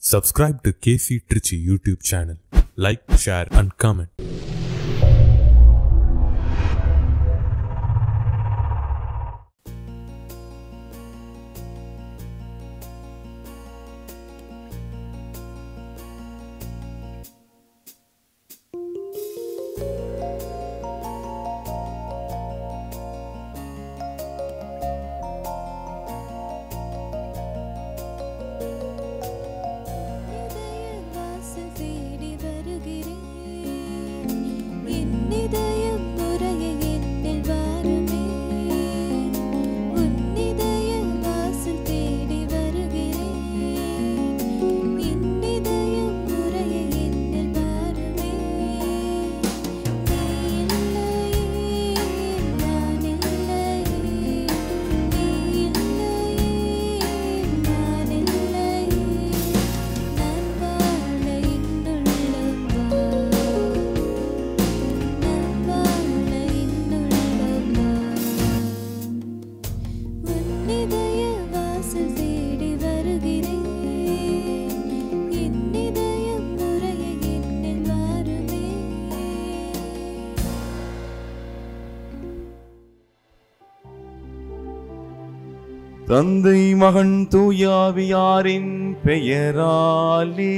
Subscribe to KC Trichy YouTube channel. Like, share and comment. தந்தை மகன் தூயாவியாரின் பெயராலே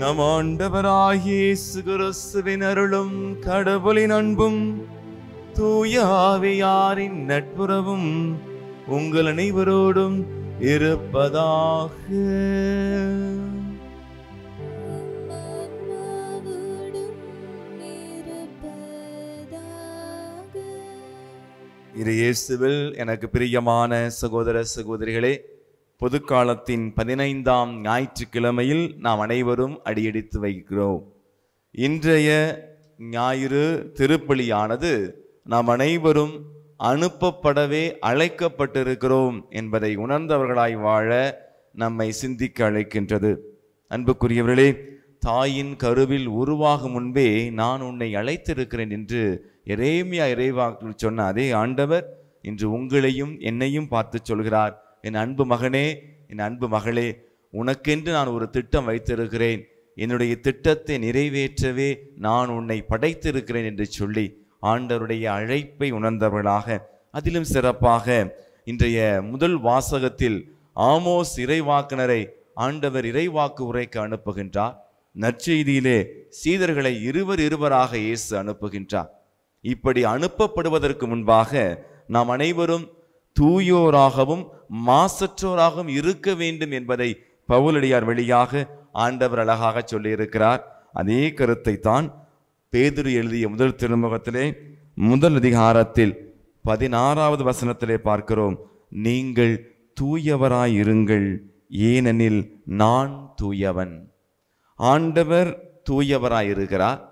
நம் ஆண்டவராகிய இயேசு கிறிஸ்துவின் அருளும் கடவுளின் அன்பும் தூயாவியாரின் நட்புறவும் உங்கள் அனைவரோடும் இருப்பதாக. இது இயேசுவில் எனக்கு பிரியமான சகோதர சகோதரிகளே, பொதுக்காலத்தின் 15ஆம் ஞாயிற்றுக்கிழமையில் நாம் அனைவரும் அடியெடுத்து வைக்கிறோம். இன்றைய ஞாயிறு திருப்பலியானது நாம் அனைவரும் அனுப்பப்படவே அழைக்கப்பட்டிருக்கிறோம் என்பதை உணர்ந்தவர்களாய் வாழ நம்மை சிந்திக்க அழைக்கின்றது. அன்புக்குரியவர்களே, தாயின் கருவில் உருவாகும் முன்பே நான் உன்னை அழைத்திருக்கிறேன் என்று எரேமியா இறைவாக்கில் சொன்ன அதே ஆண்டவர் இன்று உங்களையும் என்னையும் பார்த்து சொல்கிறார், என் அன்பு மகனே, என் அன்பு மகளே, உனக்கென்று நான் ஒரு திட்டம் வைத்திருக்கிறேன், என்னுடைய திட்டத்தை நிறைவேற்றவே நான் உன்னை படைத்திருக்கிறேன் என்று சொல்லி ஆண்டவருடைய அழைப்பை உணர்ந்தவர்களாக, அதிலும் சிறப்பாக இன்றைய முதல் வாசகத்தில் ஆமோஸ் இறைவாக்கினரை ஆண்டவர் இறைவாக்கு உரைக்க அனுப்புகின்றார். நற்செய்தியிலே சீடர்களை இருவராக இயேசு அனுப்புகின்றார். இப்படி அனுப்பப்படுவதற்கு முன்பாக நாம் அனைவரும் தூயோராகவும் மாசற்றோராகவும் இருக்க வேண்டும் என்பதை பவுலடியார் வழியாக ஆண்டவர் அழகாக சொல்லியிருக்கிறார். அதே கருத்தை தான் பேதுரு எழுதிய முதல் திருமுகத்திலே முதல் அதிகாரத்தில் 16வது வசனத்திலே பார்க்கிறோம். நீங்கள் தூயவராயிருங்கள், ஏனெனில் நான் தூயவன். ஆண்டவர் தூயவராயிருக்கிறார்.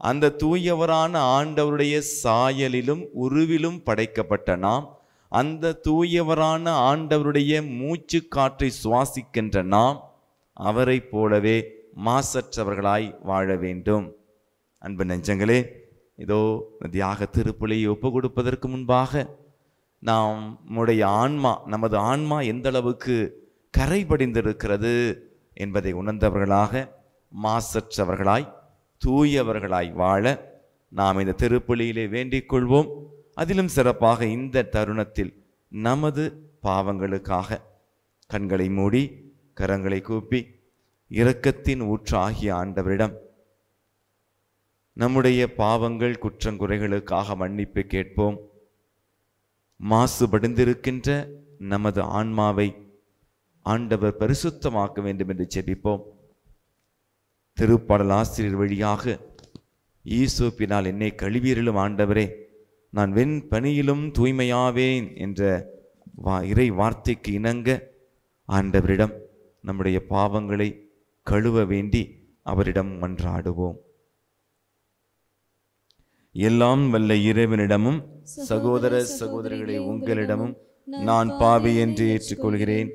அந்த தூயவரான ஆண்டவருடைய சாயலிலும் உருவிலும் படைக்கப்பட்ட நாம், அந்த தூயவரான ஆண்டவருடைய மூச்சு காற்றை சுவாசிக்கின்ற நாம் அவரை போலவே மாசற்றவர்களாய் வாழ வேண்டும். அன்பு நெஞ்சங்களே, இதோ தியாக திருப்பலியை ஒப்பு கொடுப்பதற்கு முன்பாக நம்முடைய நமது ஆன்மா எந்த அளவுக்கு கரைபடிந்திருக்கிறது என்பதை உணர்ந்தவர்களாக, மாசற்றவர்களாய் தூயவர்களாய் வாழ நாம் இந்த திருப்பலியிலே வேண்டிக் கொள்வோம். அதிலும் சிறப்பாக இந்த தருணத்தில் நமது பாவங்களுக்காக கண்களை மூடி கரங்களை கூப்பி இரக்கத்தின் ஊற்றாகிய ஆண்டவரிடம் நம்முடைய பாவங்கள் குற்றங்குறைகளுக்காக மன்னிப்பு கேட்போம். மாசுபடிந்திருக்கின்ற நமது ஆன்மாவை ஆண்டவர் பரிசுத்தமாக்க வேண்டும் என்று ஜெபிப்போம். திருப்பாடல் ஆசிரியர் வழியாக ஈசோப்பினால் என்னை கழுவீரிலும் ஆண்டவரே, நான் வெண் பனியிலும் தூய்மையாவேன் என்ற இறை வார்த்தைக்கு இணங்க ஆண்டவரிடம் நம்முடைய பாவங்களை கழுவ வேண்டி அவரிடம் மன்றாடுவோம். எல்லாம் வல்ல இறைவனிடமும் சகோதர சகோதரிகளே உங்களிடமும் நான் பாவி என்று ஏற்றுக்கொள்கிறேன்.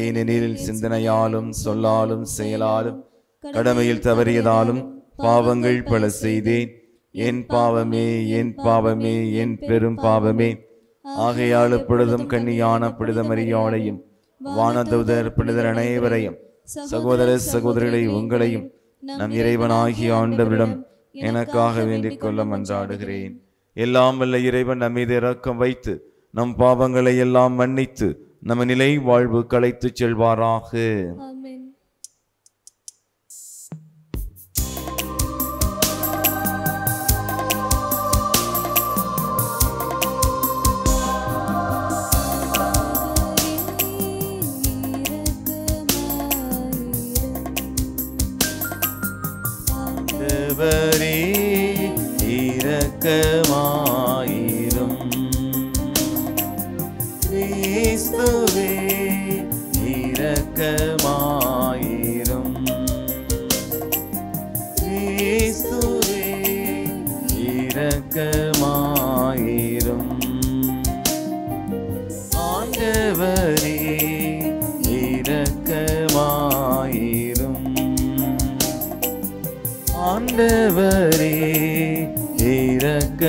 ஏனெனில் சிந்தனையாலும் சொல்லாலும் செயலாலும் கடமையில் தவறியதாலும் பாவங்கள் பல செய்தேன். என் பாவமே, என் பாவமே, என் பெரும் பாவமே. ஆகையால் இப்பொழுதும் கன்னியான புனித மரியாளையும் வானதூதர் புனிதர் அனைவரையும் சகோதர சகோதரிகளை உங்களையும் நம் இறைவனாகிய ஆண்டவரிடம் எனக்காக வேண்டிக் கொள்ள மன்றாடுகிறேன். எல்லாம் வல்ல இறைவன் நம் மீது இரக்கம் வைத்து நம் பாவங்களை எல்லாம் மன்னித்து நம்ம நிலை வாழ்வு களைத்து செல்வாராக. இரக்கமாயிரும் கிறிஸ்துவே, இரக்கமாயிரும் கிறிஸ்துவே, இரக்கமாயிரும் ஆண்டவரே, இரக்கமாயிரும் ஆண்டவரே, இரக்கமாயிரும்.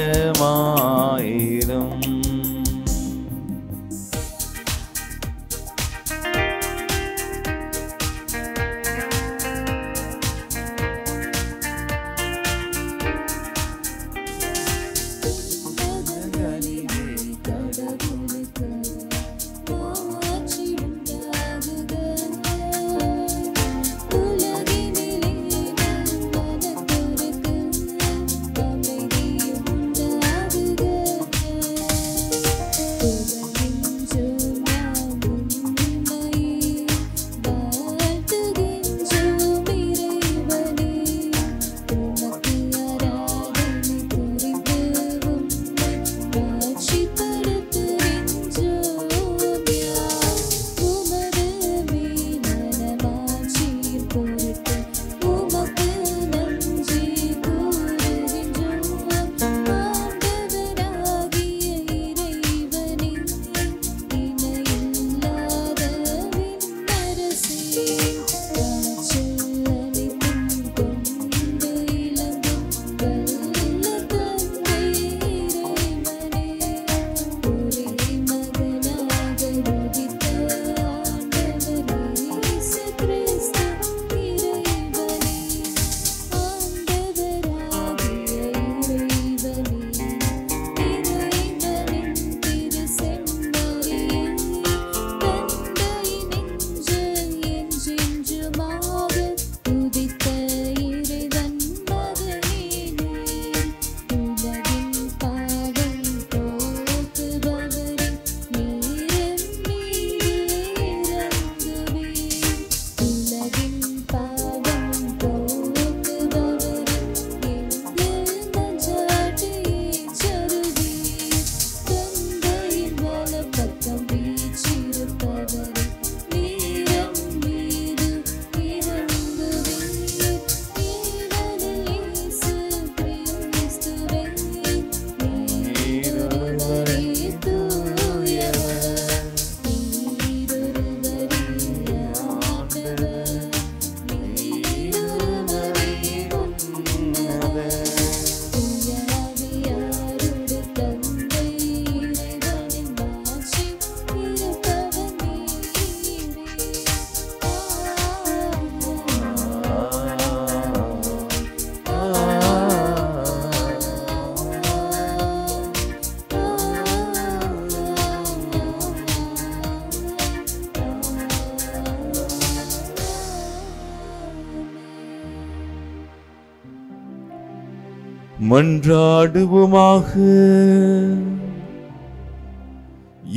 மன்றாடுவோமாக.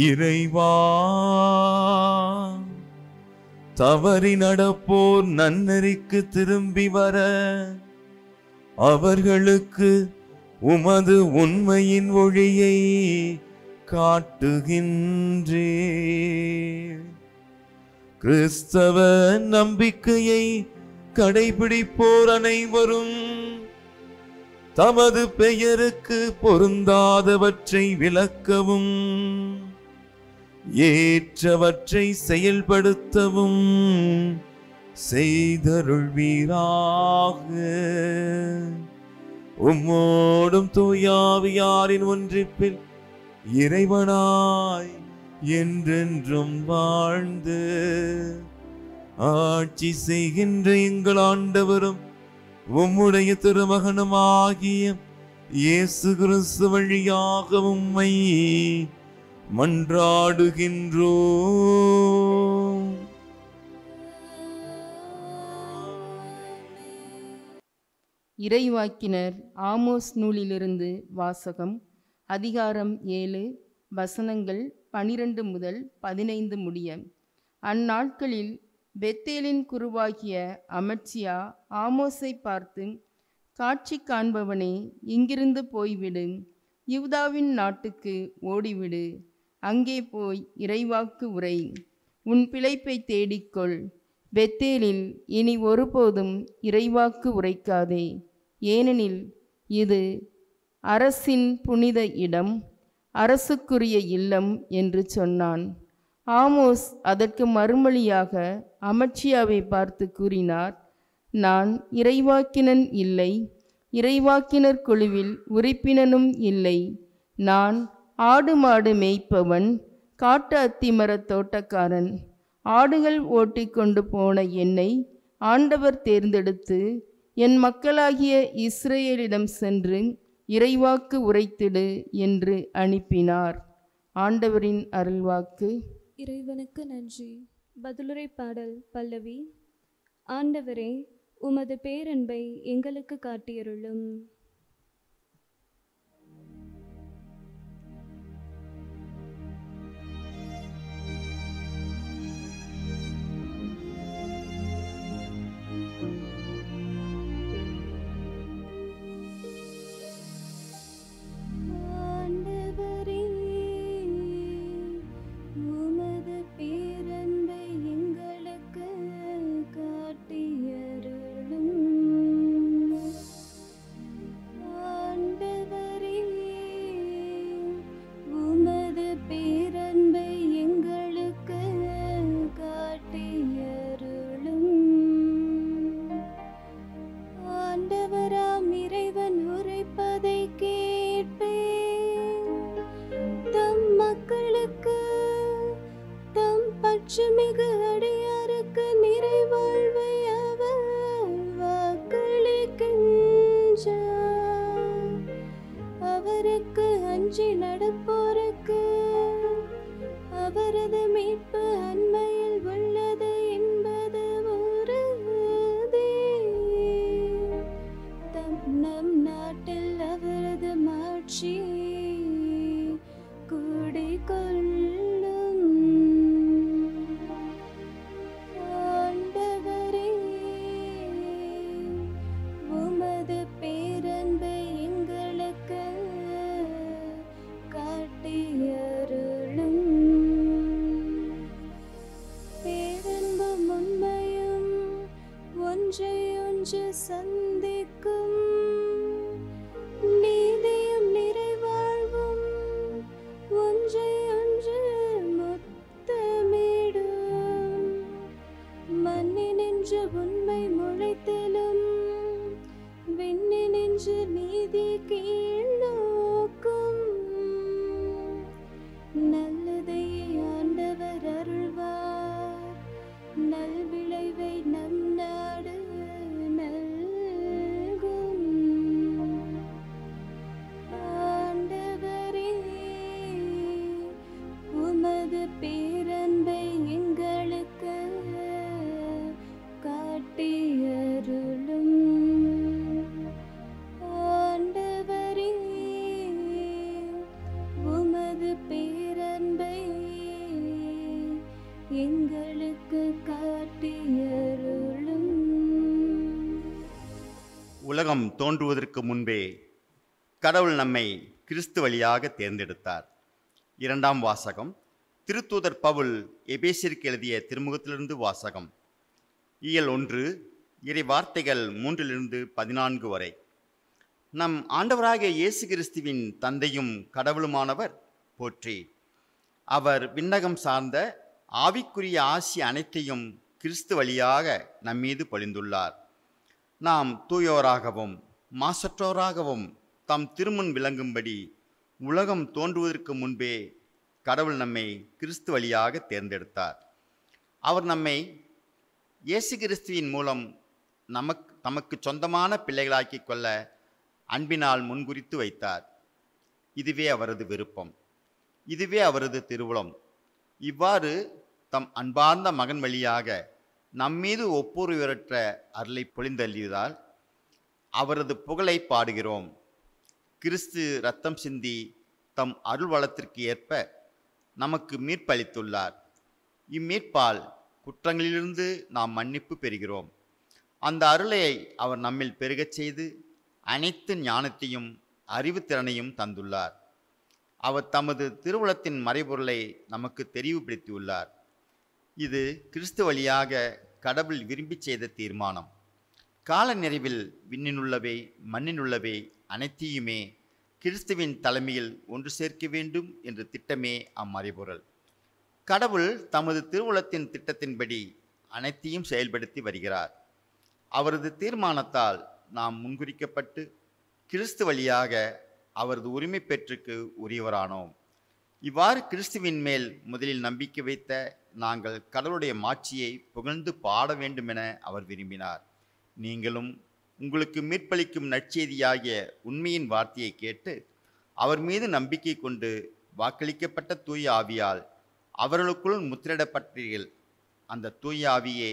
இறைவா, தவறி நடப்போர் நன்னெறிக்கு திரும்பி வர அவர்களுக்கு உமது உண்மையின் ஒளியை காட்டுகின்றே. கிறிஸ்தவ நம்பிக்கையை கடைபிடிப்போர் அனைவரும் தமது பெயருக்கு பொருந்தாதவற்றை விலக்கவும் ஏற்றவற்றை செயல்படுத்தவும் செய்தருள்வீராக. உம்மோடும் தூயாவியாரின் ஒன்றிப்பில் இறைவனாய் என்றென்றும் வாழ்ந்து ஆட்சி செய்கின்ற எங்கள் ஆண்டவரும் உம்முடைய திருமகனும் ஆகிய இயேசு கிறிஸ்து வழியாக உம்மை மன்றாடுகின்றோம். இறைவாக்கினர் ஆமோஸ் நூலிலிருந்து வாசகம். அதிகாரம் 7, வசனங்கள் 12 முதல் 15 முடிய. அந்நாட்களில் பெத்தேலின் குருவாகிய அமத்சியா ஆமோஸை பார்த்து, காட்சி காண்பவனே, இங்கிருந்து போய்விடு, யூதாவின் நாட்டுக்கு ஓடிவிடு, அங்கே போய் இறைவாக்கு உரை, உன் பிழைப்பை தேடிக்கொள். பெத்தேலில் இனி ஒருபோதும் இறைவாக்கு உரைக்காதே, ஏனெனில் இது அரசின் புனித இடம், அரசுக்குரிய இல்லம் என்று சொன்னான். ஆமோஸ் அதற்கு மறுமொழியாக அமத்சியாவை பார்த்து கூறினார், நான் இறைவாக்கினன் இல்லை, இறைவாக்கினர் குழுவில் உறுப்பினனும் இல்லை. நான் ஆடு மாடு மேய்ப்பவன், காட்டு அத்திமரத் தோட்டக்காரன். ஆடுகள் ஓட்டி கொண்டு போன என்னை ஆண்டவர் தேர்ந்தெடுத்து என் மக்களாகிய இஸ்ரேலிடம் சென்று இறைவாக்கு உரைத்திடு என்று அனுப்பினார். ஆண்டவரின் அருள்வாக்கு. இறைவனுக்கு நன்றி. பதிலுரை பாடல் பல்லவி. ஆண்டவரே, உமது பேரன்பை எங்களுக்கு காட்டியருளும். மிகு அடியாருக்கு நிறைவாழ்வை அவர் வாக்களிக்கின்றார். அவருக்கு அஞ்சி நடப்போருக்கு அவரது மீட்பு அண்மையில் உள்ளது என்பது உறுதி. நம் நாட்டில் அவரது மாட்சி குடிகொள்ளும். சந்திக்கும் நீதியும் நிறைவாழ்வும் ஒன்றை ஒன்று முத்தமிடும். மண்ணினின்று உண்மை முளைத்தலும் விண்ணினின்று நீதி கீழ் நோக்கும். நல்லதையே ஆண்டவர் அருள்வார், நல்விளைவை நம் நாடு நல்கும். ஆண்டவரே, உமது பேரன்பை எங்களுக்கு காட்டியருளும். ஆண்டவரே, உமது பேரன்பை எங்களுக்கு காட்டியருளும். உலகம் தோன்றுவதற்கு முன்பே கடவுள் நம்மை கிறிஸ்து வழியாக தேர்ந்தெடுத்தார். 2ஆம் வாசகம். திருத்தூதர் பவுல் எபேசியருக்கு எழுதிய திருமுகத்திலிருந்து வாசகம். இயல் 1, இறை வார்த்தைகள் 3-14 வரை. நம் ஆண்டவராகிய இயேசு கிறிஸ்துவின் தந்தையும் கடவுளுமானவர் போற்றி. அவர் விண்ணகம் சார்ந்த ஆவிக்குரிய ஆசி அனைத்தையும் கிறிஸ்து வழியாக நம்மீது பொழிந்துள்ளார். நாம் தூயோராகவும் மாசற்றோராகவும் தம் திருமுன் விளங்கும்படி உலகம் தோன்றுவதற்கு முன்பே கடவுள் நம்மை கிறிஸ்து வழியாக தேர்ந்தெடுத்தார். அவர் நம்மை இயேசு கிறிஸ்துவின் மூலம் தமக்கு சொந்தமான பிள்ளைகளாக்கிக் கொள்ள அன்பினால் முன்குறித்து வைத்தார். இதுவே அவரது விருப்பம், இதுவே அவரது திருவுளம். இவ்வாறு தம் அன்பார்ந்த மகன் வழியாக நம்மீது ஒப்புரவற்ற அருளை பொழிந்தள்ளியதால் அவரது புகழை பாடுகிறோம். கிறிஸ்து இரத்தம் சிந்தி தம் அருள் வளத்திற்கு ஏற்ப நமக்கு மீட்பளித்துள்ளார். இம்மீட்பால் குற்றங்களிலிருந்து நாம் மன்னிப்பு பெறுகிறோம். அந்த அருளை அவர் நம்மில் பெருகச் செய்து அனைத்து ஞானத்தையும் அறிவுத்திறனையும் தந்துள்ளார். அவர் தமது திருவுளத்தின் மறைபொருளை நமக்கு தெரிவுபடுத்தியுள்ளார். இது கிறிஸ்து வழியாக கடவுள் விரும்பி செய்த தீர்மானம். கால நிறைவில் விண்ணினுள்ளவை மண்ணினுள்ளவை அனைத்தையுமே கிறிஸ்துவின் தலைமையில் ஒன்று சேர்க்க வேண்டும் என்ற திட்டமே அம்மறைபொருள். கடவுள் தமது திருவுளத்தின் திட்டத்தின்படி அனைத்தையும் செயல்படுத்தி வருகிறார். அவரது தீர்மானத்தால் நாம் முன்குறிக்கப்பட்டு கிறிஸ்து வழியாக அவரது உரிமை பெற்றுக்கு உரியவரானோம். இவ்வாறு கிறிஸ்துவின் மேல் முதலில் நம்பிக்கை வைத்த நாங்கள் கடவுளுடைய மாட்சியை புகழ்ந்து பாட வேண்டுமென அவர் விரும்பினார். நீங்களும் உங்களுக்கு மீட்பளிக்கும் நற்செய்தியாகிய உண்மையின் வார்த்தையை கேட்டு அவர் மீது நம்பிக்கை கொண்டு வாக்களிக்கப்பட்ட தூய ஆவியால் அவர்களுக்குள் முத்திரிடப்பட்டீர்கள். அந்த தூய ஆவியே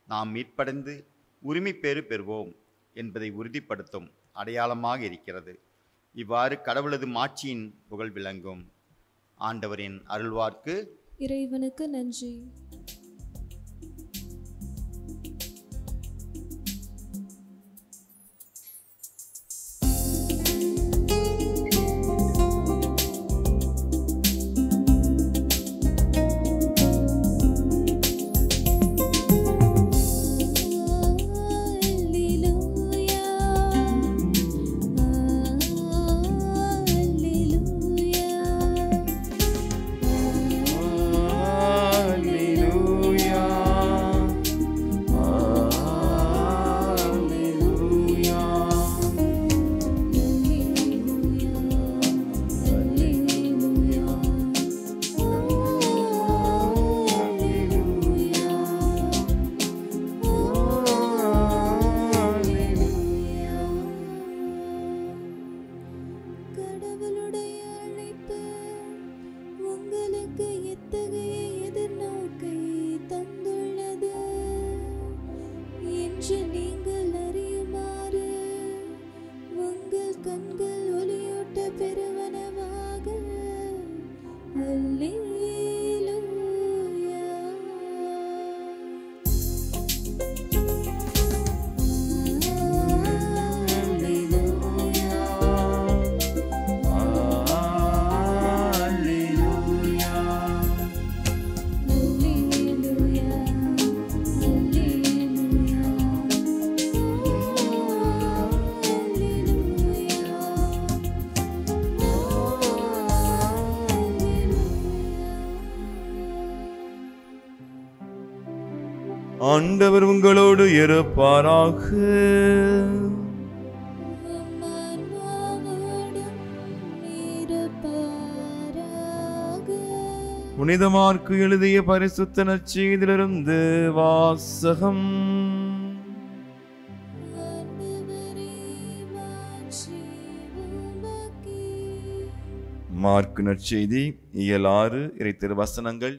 நாம் மீட்படைந்து உரிமை பேறு பெறுவோம் என்பதை உறுதிப்படுத்தும் அடையாளமாக இருக்கிறது. இவ்வாறு கடவுளது மாட்சியின் புகழ் விளங்கும். ஆண்டவரின் அருள்வார்க்கு. இறைவனுக்கு நன்றி. ஆண்டவர் உங்களோடு இருப்பாராக. புனித மார்க்கு எழுதிய பரிசுத்த நற்செய்தியிலிருந்து வாசகம். மார்க்கு நற்செய்தி இயல் 6 இறை திருவசனங்கள்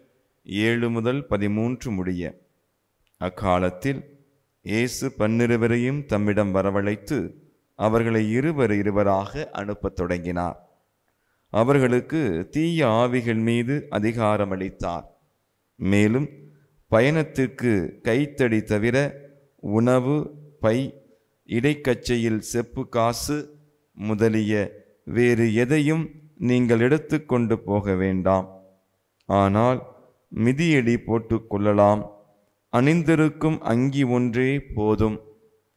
7 முதல் 13 முடிய. அக்காலத்தில் இயேசு 12 தம்மிடம் வரவழைத்து அவர்களை இருவராக அனுப்பத் தொடங்கினார். அவர்களுக்கு தீய ஆவிகள் மீது அதிகாரம் அளித்தார். மேலும் பயணத்திற்கு கைத்தடி தவிர உணவு, பை, இடைக்கச்சையில் செப்பு காசு முதலிய வேறு எதையும் நீங்கள் எடுத்துக்கொண்டு போக வேண்டாம். ஆனால் மிதியடி போட்டு கொள்ளலாம், அணிந்திருக்கும் அங்கி ஒன்றே போதும்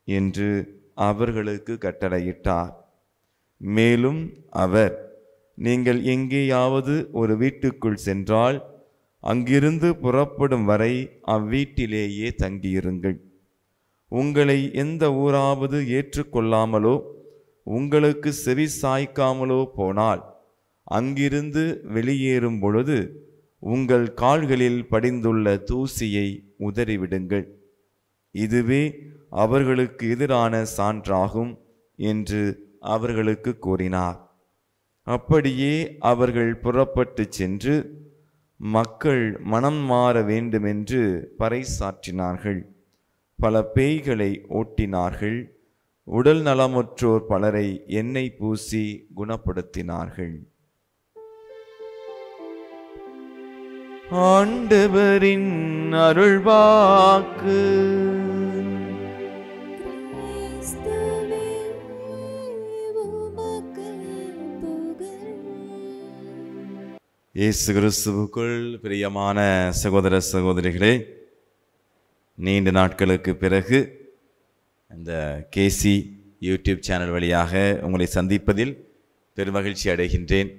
என்று அவர்களுக்கு கட்டளையிட்டார். மேலும் அவர், நீங்கள் எங்கேயாவது ஒரு வீட்டுக்குள் சென்றால் அங்கிருந்து புறப்படும் வரை அவ்வீட்டிலேயே தங்கியிருங்கள். உங்களை எந்த ஊராவது ஏற்றுக்கொள்ளாமலோ உங்களுக்கு செவி சாய்க்காமலோ போனால் அங்கிருந்து வெளியேறும் பொழுது உங்கள் கால்களில் படிந்துள்ள தூசியை உதறிவிடுங்கள். இதுவே அவர்களுக்கு எதிரான சான்றாகும் என்று அவர்களுக்கு கூறினார். அப்படியே அவர்கள் புறப்பட்டு சென்று மக்கள் மனம் மாற வேண்டுமென்று பறைசாற்றினார்கள். பல பேய்களை ஓட்டினார்கள். உடல் நலமுற்றோர் பலரை எண்ணெய் பூசி குணப்படுத்தினார்கள். ஆண்டவரின் அருள்வாக்கு. கிறிஸ்துவே, உமக்கு புகழ். இயேசு கிறிஸ்துவுக்குள் பிரியமான சகோதர சகோதரிகளே, நீண்ட நாட்களுக்கு பிறகு இந்த கேசி யூடியூப் சேனல் வழியாக உங்களை சந்திப்பதில் பெருமகிழ்ச்சி அடைகின்றேன்.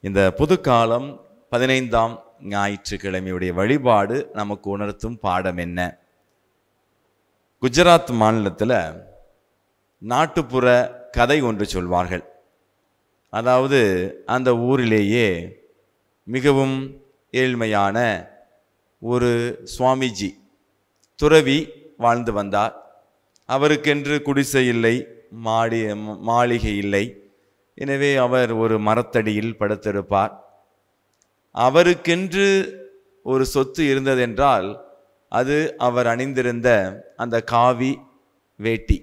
இந்த புதுக்காலம் 15ஆம் ஞாயிற்றுக்கிழமையுடைய வழிபாடு நமக்கு உணர்த்தும் பாடம் என்ன? குஜராத் மாநிலத்தில் நாட்டுப்புற கதை ஒன்று சொல்வார்கள். அதாவது அந்த ஊரிலேயே மிகவும் ஏழ்மையான ஒரு சுவாமிஜி துறவி வாழ்ந்து வந்தார். அவருக்கென்று குடிசை இல்லை, மாளிகை இல்லை. எனவே அவர் ஒரு மரத்தடியில் படுத்திருப்பார். அவருக்கென்று ஒரு சொத்து இருந்ததென்றால் அது அவர் அணிந்திருந்த அந்த காவி வேட்டி.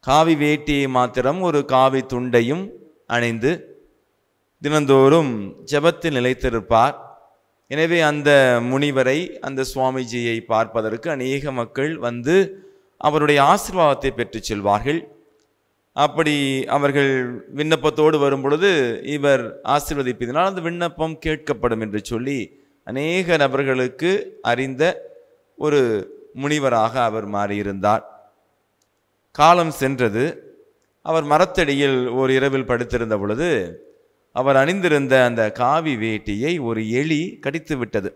காவி வேட்டியை மாத்திரம், ஒரு காவி துண்டையும் அணிந்து தினந்தோறும் ஜெபத்தில் நிலைத்திருப்பார். எனவே அந்த முனிவரை, அந்த சுவாமிஜியை பார்ப்பதற்கு அநேக மக்கள் வந்து அவருடைய ஆசீர்வாதத்தை பெற்று செல்வார்கள். அப்படி அவர்கள் விண்ணப்பத்தோடு வரும் பொழுது இவர் ஆசீர்வதிப்பதனால் அந்த விண்ணப்பம் கேட்கப்படும் என்று சொல்லி அநேக நபர்களுக்கு அறிந்த ஒரு முனிவராக அவர் மாறியிருந்தார். காலம் சென்றது. அவர் மரத்தடியில் ஒரு இரவில் படுத்திருந்த பொழுது அவர் அணிந்திருந்த அந்த காவி வேட்டியை ஒரு எலி கடித்து விட்டது.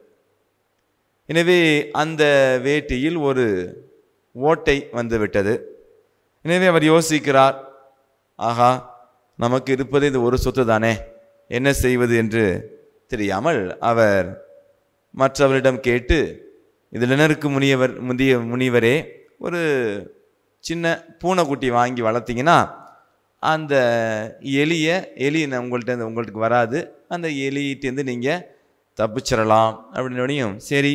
எனவே அந்த வேட்டியில் ஒரு ஓட்டை வந்து விட்டது. எனவே அவர் யோசிக்கிறார், ஆகா, நமக்கு இருப்பது இது ஒரு சொத்து தானே, என்ன செய்வது என்று தெரியாமல் அவர் மற்றவரிடம் கேட்டு, இதில் எனக்கு முனிவரே, ஒரு சின்ன பூனைக்குட்டி வாங்கி வளர்த்திங்கன்னா அந்த எலி உங்களுக்கு வராது, அந்த எலியிட்டேருந்து நீங்கள் தப்பிச்சிடலாம் அப்படின்னோடையும், சரி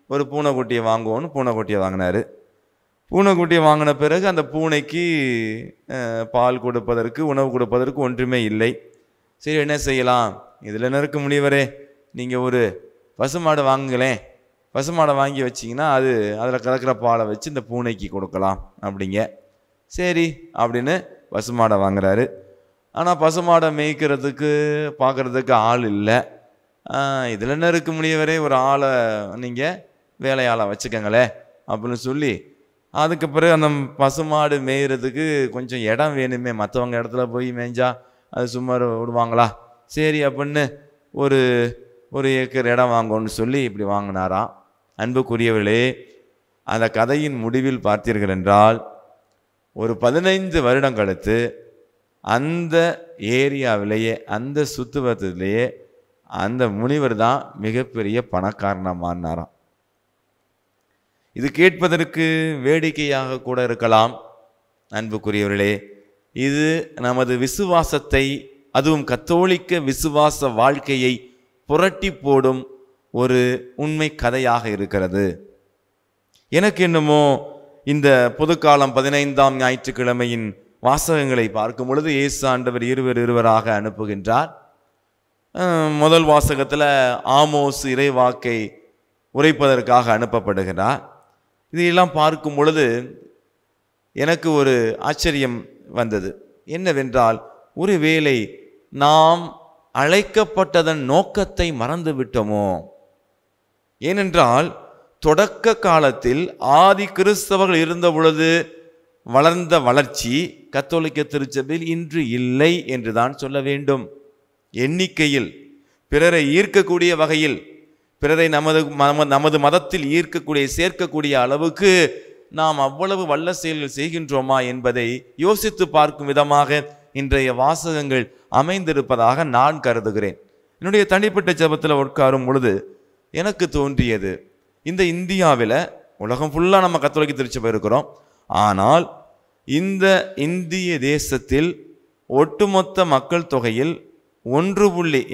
ஒரு பூனைக்குட்டியை வாங்குவோன்னு பூனைக்குட்டியை வாங்கினார். பூனைக்குட்டியை வாங்கின பிறகு அந்த பூனைக்கு பால் கொடுப்பதற்கு, உணவு கொடுப்பதற்கு ஒன்றுமே இல்லை. சரி என்ன செய்யலாம், இதில் என்ன இருக்கு முனிவரே, நீங்கள் ஒரு பசுமாடை வாங்குங்களேன், பசுமாடை வாங்கி வச்சிங்கன்னா அதில் கலக்கிற பாலை வச்சு இந்த பூனைக்கு கொடுக்கலாம் அப்படிங்க. சரி அப்படின்னு பசுமாடை வாங்குறாரு. ஆனால் பசுமாடை மேய்க்கிறதுக்கு பார்க்குறதுக்கு ஆள் இல்லை. இதில் என்ன இருக்கு முனிவரே, ஒரு ஆளை நீங்கள் வேலையாளை வச்சுக்கங்களே அப்படின்னு சொல்லி, அதுக்கு பிறகு அந்த பசுமாடு மேய்கிறதுக்கு கொஞ்சம் இடம் வேணுமே, மற்றவங்க இடத்துல போய் மேய்ஞ்சா அது சும்மா விடுவாங்களா, சரி அப்படின்னு ஒரு ஏக்கர் இடம் வாங்கணும்னு சொல்லி இப்படி வாங்கினாராம். அன்புக்குரியவர்களே, அந்த கதையின் முடிவில் பார்த்தீர்கள் என்றால் ஒரு 15 வருடம் கழித்து அந்த ஏரியாவிலேயே, அந்த சுத்துவத்திலேயே அந்த முனிவர் தான் மிகப்பெரிய பணக்காரனமானாராம். இது கேட்பதற்கு வேடிக்கையாக கூட இருக்கலாம். அன்புக்குரியவர்களே, இது நமது விசுவாசத்தை, அதுவும் கத்தோலிக்க விசுவாச வாழ்க்கையை புரட்டி போடும் ஒரு உண்மை கதையாக இருக்கிறது. எனக்கு என்னமோ இந்த பொதுக்காலம் 15ஆம் ஞாயிற்றுக்கிழமையின் வாசகங்களை பார்க்கும் பொழுது இயேசு ஆண்டவர் இருவராக அனுப்புகின்றார். முதல் வாசகத்தில் ஆமோஸ் இறைவாக்கை உரைப்பதற்காக அனுப்பப்படுகிறார். இதையெல்லாம் பார்க்கும் பொழுது எனக்கு ஒரு ஆச்சரியம் வந்தது. என்னவென்றால், ஒருவேளை நாம் அழைக்கப்பட்டதன் நோக்கத்தை மறந்து விட்டோமோ? ஏனென்றால் தொடக்க காலத்தில் ஆதி கிறிஸ்தவர்கள் இருந்த பொழுது வளர்ந்த வளர்ச்சி கத்தோலிக்க திருச்சபையில் இன்று இல்லை என்றுதான் சொல்ல வேண்டும். எண்ணிக்கையில், பிறரை ஈர்க்கக்கூடிய வகையில், பிறரை நமது மதத்தில் ஈர்க்கக்கூடிய, சேர்க்கக்கூடிய அளவுக்கு நாம் அவ்வளவு வல்ல செயல்கள் செய்கின்றோமா என்பதை யோசித்து பார்க்கும் விதமாக இன்றைய வாசகங்கள் அமைந்திருப்பதாக நான் கருதுகிறேன். என்னுடைய தனிப்பட்ட ஜெபத்தில் உட்காரும் பொழுது எனக்கு தோன்றியது, இந்த இந்தியாவில் உலகம் ஃபுல்லாக நம்ம கத்தோலிக்க திருச்சபை இருக்கிறோம், ஆனால் இந்த இந்திய தேசத்தில் ஒட்டுமொத்த மக்கள் தொகையில்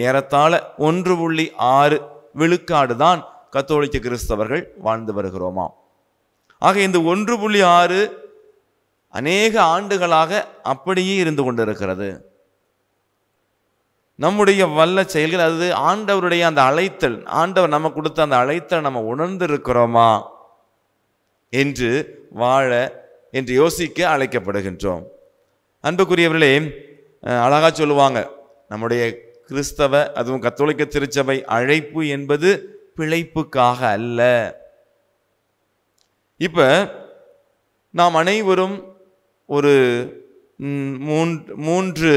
ஏறத்தாழ 1.6 விழுக்காடு தான் கத்தோலிக்க கிறிஸ்தவர்கள் வாழ்ந்து வருகிறோமா. ஆக இந்த 1.6 அநேக ஆண்டுகளாக அப்படியே இருந்து கொண்டிருக்கிறது. நம்முடைய வல்ல செயல்கள், அது ஆண்டவருடைய அந்த அழைத்தல், ஆண்டவர் நம்ம கொடுத்த அந்த அழைத்தல் நம்ம உணர்ந்திருக்கிறோமா என்று வாழ என்று யோசிக்க அழைக்கப்படுகின்றோம். அன்புக்குரியவர்களே, அழகா சொல்லுவாங்க, நம்முடைய கிறிஸ்தவ அதுவும் கத்தோலிக்க திருச்சபை அழைப்பு என்பது பிழைப்புக்காக அல்ல. இப்ப நாம் அனைவரும் ஒரு 3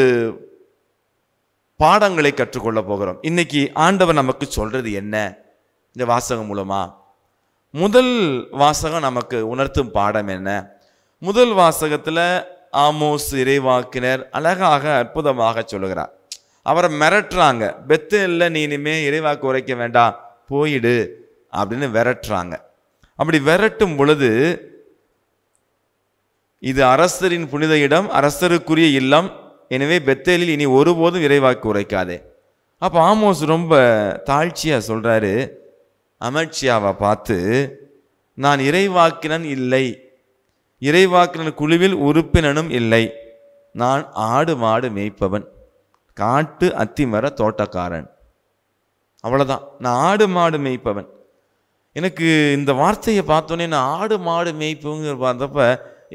பாடங்களை கற்றுக்கொள்ள போகிறோம். இன்னைக்கு ஆண்டவர் நமக்கு சொல்றது என்ன இந்த வாசகம் மூலமா? முதல் வாசகம் நமக்கு உணர்த்தும் பாடம் என்ன? முதல் வாசகத்துல ஆமோஸ் இறைவாக்கினர் அழகாக அற்புதமாக சொல்லுகிறார். அவரை மிரட்டுறாங்க, பெத்தேல்ல நீ இனிமே இறைவாக்கு உரைக்க வேண்டாம், போயிடு அப்படின்னு விரட்டுறாங்க. அப்படி விரட்டும் பொழுது, இது அரசரின் புனித இடம், அரசருக்குரிய இல்லம், எனவே பெத்தேலில் இனி ஒருபோதும் இறைவாக்கு உரைக்காதே. அப்போ ஆமோஸ் ரொம்ப தாழ்ச்சியா சொல்றாரு அமட்சியாவை பார்த்து, நான் இறைவாக்கினன் இல்லை, இறைவாக்கினன் குழுவில் உறுப்பினனும் இல்லை, நான் ஆடு மாடு மேய்ப்பவன், காட்டு அத்திமர தோட்டக்காரன், அவ்வளவுதான், நான் ஆடு மாடு மேய்ப்பவன். எனக்கு இந்த வார்த்தையை பார்த்தோன்னே நான் ஆடு மாடு மேய்ப்புங்கிற பார்த்தப்ப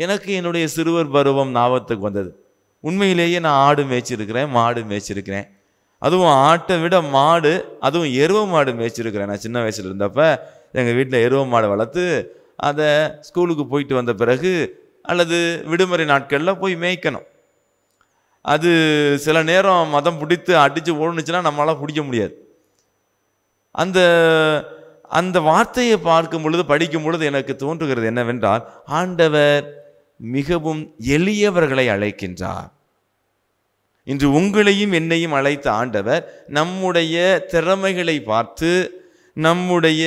எனக்கு என்னுடைய சிறுவர் பருவம் ஞாபகத்துக்கு வந்தது. உண்மையிலேயே நான் ஆடு மேய்ச்சிருக்கிறேன், மாடு மேய்ச்சிருக்கிறேன். அதுவும் ஆட்டை விட மாடு, அதுவும் எருவ மாடு மேய்ச்சிருக்கிறேன். நான் சின்ன வயசுல இருந்தப்ப எங்கள் வீட்டில் எருவ மாடு வளர்த்து அதை ஸ்கூலுக்கு போயிட்டு வந்த பிறகு அல்லது விடுமுறை நாட்களில் போய் மேய்க்கணும். அது சில நேரம் மதம் பிடித்து அடித்து ஓடுனுச்சுன்னா நம்மளால் பிடிக்க முடியாது. அந்த அந்த வார்த்தையை பார்க்கும் பொழுது, படிக்கும் பொழுது எனக்கு தோன்றுகிறது என்னவென்றால், ஆண்டவர் மிகவும் எளியவர்களை அழைக்கின்றார். இன்று உங்களையும் என்னையும் அழைத்த ஆண்டவர் நம்முடைய திறமைகளை பார்த்து, நம்முடைய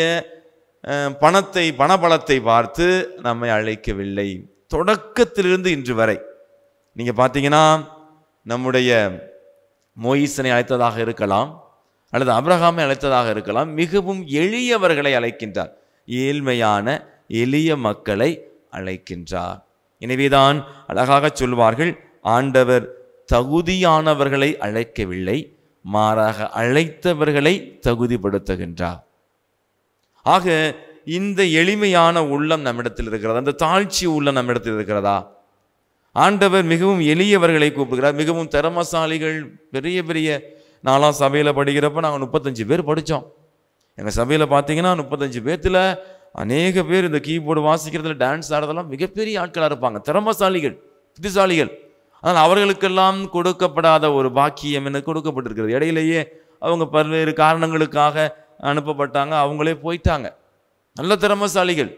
பணபலத்தை பார்த்து நம்மை அழைக்கவில்லை. தொடக்கத்திலிருந்து இன்று வரை நீங்க பார்த்தீங்கன்னா, நம்முடைய மோயிசனை அழைத்ததாக இருக்கலாம், அல்லது அபிரகாமை அழைத்ததாக இருக்கலாம், மிகவும் எளியவர்களை அழைக்கின்றார், ஏழ்மையான எளிய மக்களை அழைக்கின்றார். எனவேதான் அழகாக சொல்வார்கள், ஆண்டவர் தகுதியானவர்களை அழைக்கவில்லை, மாறாக அழைத்தவர்களை தகுதிப்படுத்துகின்றார். ஆக இந்த எளிமையான உள்ளம் நம்மிடத்தில் இருக்கிறதா? அந்த தாழ்ச்சி உள்ளம் நம்மிடத்தில் இருக்கிறதா? ஆண்டவர் மிகவும் எளியவர்களை கூப்பிடுகிறார். மிகவும் திறமசாலிகள், பெரிய பெரிய, நாலாம் சபையில் படிக்கிறப்ப நாங்கள் 35 பேர் படித்தோம். எங்கள் சபையில் பார்த்தீங்கன்னா 35 பேர்த்தில் அநேக பேர் இந்த கீபோர்டு வாசிக்கிறதுல, டான்ஸ் ஆடுறதெல்லாம் மிகப்பெரிய ஆட்களாக இருப்பாங்க, திறமசாலிகள், புத்திசாலிகள். ஆனால் அவர்களுக்கெல்லாம் கொடுக்கப்படாத ஒரு பாக்கியம் என்ன கொடுக்கப்பட்டிருக்கிறது. இடையிலேயே அவங்க பல்வேறு காரணங்களுக்காக அனுப்பப்பட்டாங்க, அவங்களே போயிட்டாங்க. நல்ல திறமசாலிகள்,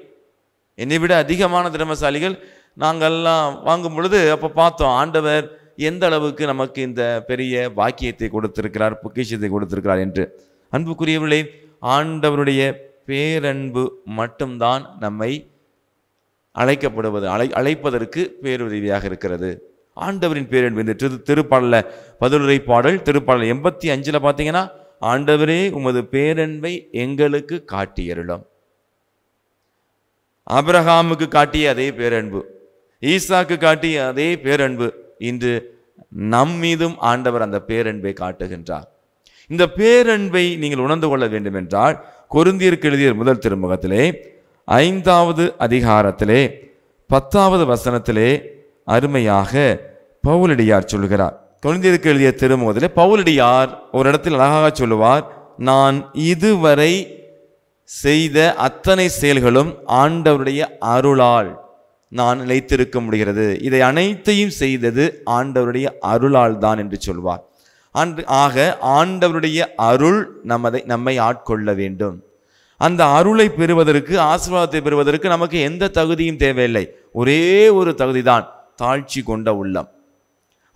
என்னை விட அதிகமான திறமசாலிகள் நாங்கள்லாம் வாங்கும் பொழுது அப்போ பார்த்தோம் ஆண்டவர் எந்த அளவுக்கு நமக்கு இந்த பெரிய பாக்கியத்தை கொடுத்திருக்கிறார், பொக்கிஷத்தை கொடுத்திருக்கிறார் என்று. அன்புக்குரியவர்களே, ஆண்டவருடைய பேரன்பு மட்டும்தான் நம்மை அழைப்பதற்கு பேருதவியாக இருக்கிறது. ஆண்டவரின் பேரன்பு. இந்த திருப்பாடல 11 பாடல், திருப்பாடல் 85 பார்த்தீங்கன்னா, ஆண்டவரே உமது பேரன்பை எங்களுக்கு காட்டியருளும். ஆபிரகாமுக்கு காட்டிய அதே பேரன்பு, ஈசாக்கு காட்டிய அதே பேரன்பு, இன்று நம் மீதும் ஆண்டவர் அந்த பேரன்பை காட்டுகின்றார். இந்த பேரன்பை நீங்கள் உணர்ந்து கொள்ள வேண்டும் என்றால், கொரிந்தியருக்கு எழுதிய முதல் திருமுகத்திலே 5வது அதிகாரத்திலே 10வது வசனத்திலே அருமையாக பவுலடியார் சொல்லுகிறார். கொரிந்தியருக்கு எழுதிய திருமுகத்திலே பவுலடியார் ஒரு இடத்தில் அழகாக சொல்லுவார், நான் இதுவரை செய்த அத்தனை செயல்களும் ஆண்டவருடைய அருளால் நான் நிலைத்திருக்க முடிகிறது, இதை அனைத்தையும் செய்தது ஆண்டவருடைய அருளால் தான் என்று சொல்வார். ஆக ஆண்டவருடைய அருள் நம்மை ஆட்கொள்ள வேண்டும். அந்த அருளை பெறுவதற்கு, ஆசீர்வாதத்தை பெறுவதற்கு நமக்கு எந்த தகுதியும் தேவையில்லை. ஒரே ஒரு தகுதி தான், தாழ்ச்சி கொண்ட உள்ளம்.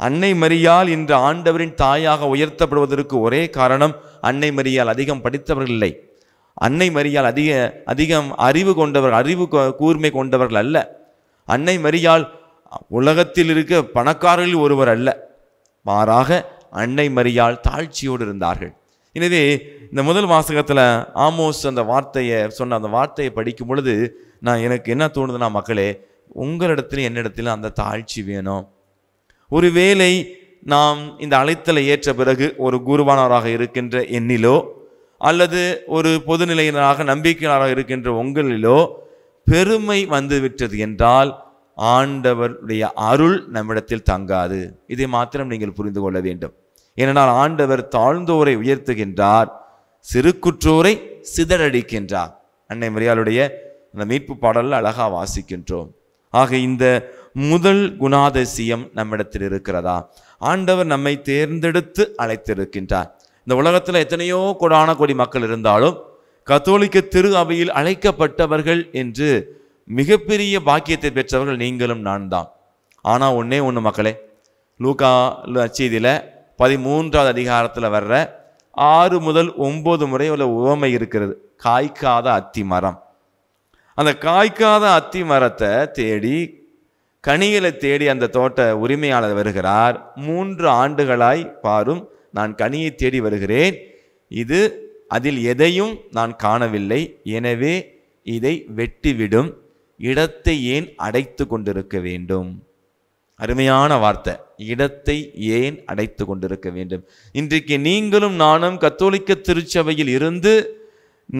அன்னை மரியாள் இன்று ஆண்டவரின் தாயாக உயர்த்தப்படுவதற்கு ஒரே காரணம் அன்னை மரியாள் அதிகம் படித்தவர்கள் இல்லை, அன்னை மரியாள் அதிகம் அறிவு கொண்டவர்கள், கூர்மை கொண்டவர்கள் அல்ல. அன்னை மரியாள் உலகத்தில் இருக்க பணக்காரர்களில் ஒருவர் அல்ல, மாறாக அன்னை மரியாள் தாழ்ச்சியோடு இருந்தார்கள். எனவே இந்த முதல் வாசகத்தில் ஆமோஸ் அந்த வார்த்தையை படிக்கும் பொழுது எனக்கு என்ன தோணுதுன்னா, மக்களே, உங்களிடத்திலும் என்னிடத்திலும் அந்த தாழ்ச்சி வேணும். ஒருவேளை நாம் இந்த அழைத்தலை ஏற்ற பிறகு ஒரு குருவானவராக இருக்கின்ற என்னிலோ அல்லது ஒரு பொதுநிலையினராக நம்பிக்கையாளராக இருக்கின்ற உங்களிலோ பெருமை வந்துவிட்டது என்றால் ஆண்டவருடைய அருள் நம்மிடத்தில் தங்காது. இதை மாத்திரம் நீங்கள் புரிந்து கொள்ள வேண்டும். ஏனென்றால் ஆண்டவர் தாழ்ந்தோரை உயர்த்துகின்றார், சிறுகுற்றோரை சிதறடிக்கின்றார். அன்னை மரியாளுடைய அந்த மீட்பு பாடலில் அழகா வாசிக்கின்றோம். ஆக இந்த முதல் குணாதிசயம் நம்மிடத்தில் இருக்கிறதா? ஆண்டவர் நம்மை தேர்ந்தெடுத்து அழைத்திருக்கின்றார். இந்த உலகத்தில் எத்தனையோ கோடி மக்கள் இருந்தாலும் கத்தோலிக்க திரு அவையில் அழைக்கப்பட்டவர்கள் என்று மிகப்பெரிய பாக்கியத்தை பெற்றவர்கள் நீங்களும் நான் தான். ஆனால் ஒன்னே ஒன்று மக்களே, லூக்கா நற்செய்தியில் 13வது அதிகாரத்தில் வர்ற 6 முதல் 9 முறை உள்ள உவமை இருக்கிறது. காய்க்காத அத்தி மரம். அந்த காய்க்காத அத்தி மரத்தை தேடி, கனிகளை தேடி அந்த தோட்ட உரிமையாளர் வருகிறார். 3 ஆண்டுகளாய் பாரும், நான் கனியை தேடி வருகிறேன், அதில் எதையும் நான் காணவில்லை, எனவே இதை வெட்டிவிடும், இடத்தை ஏன் அடைத்து கொண்டிருக்க வேண்டும்? அருமையான வார்த்தை, இடத்தை ஏன் அடைத்து கொண்டிருக்க வேண்டும்? இன்றைக்கு நீங்களும் நானும் கத்தோலிக்க திருச்சபையில் இருந்து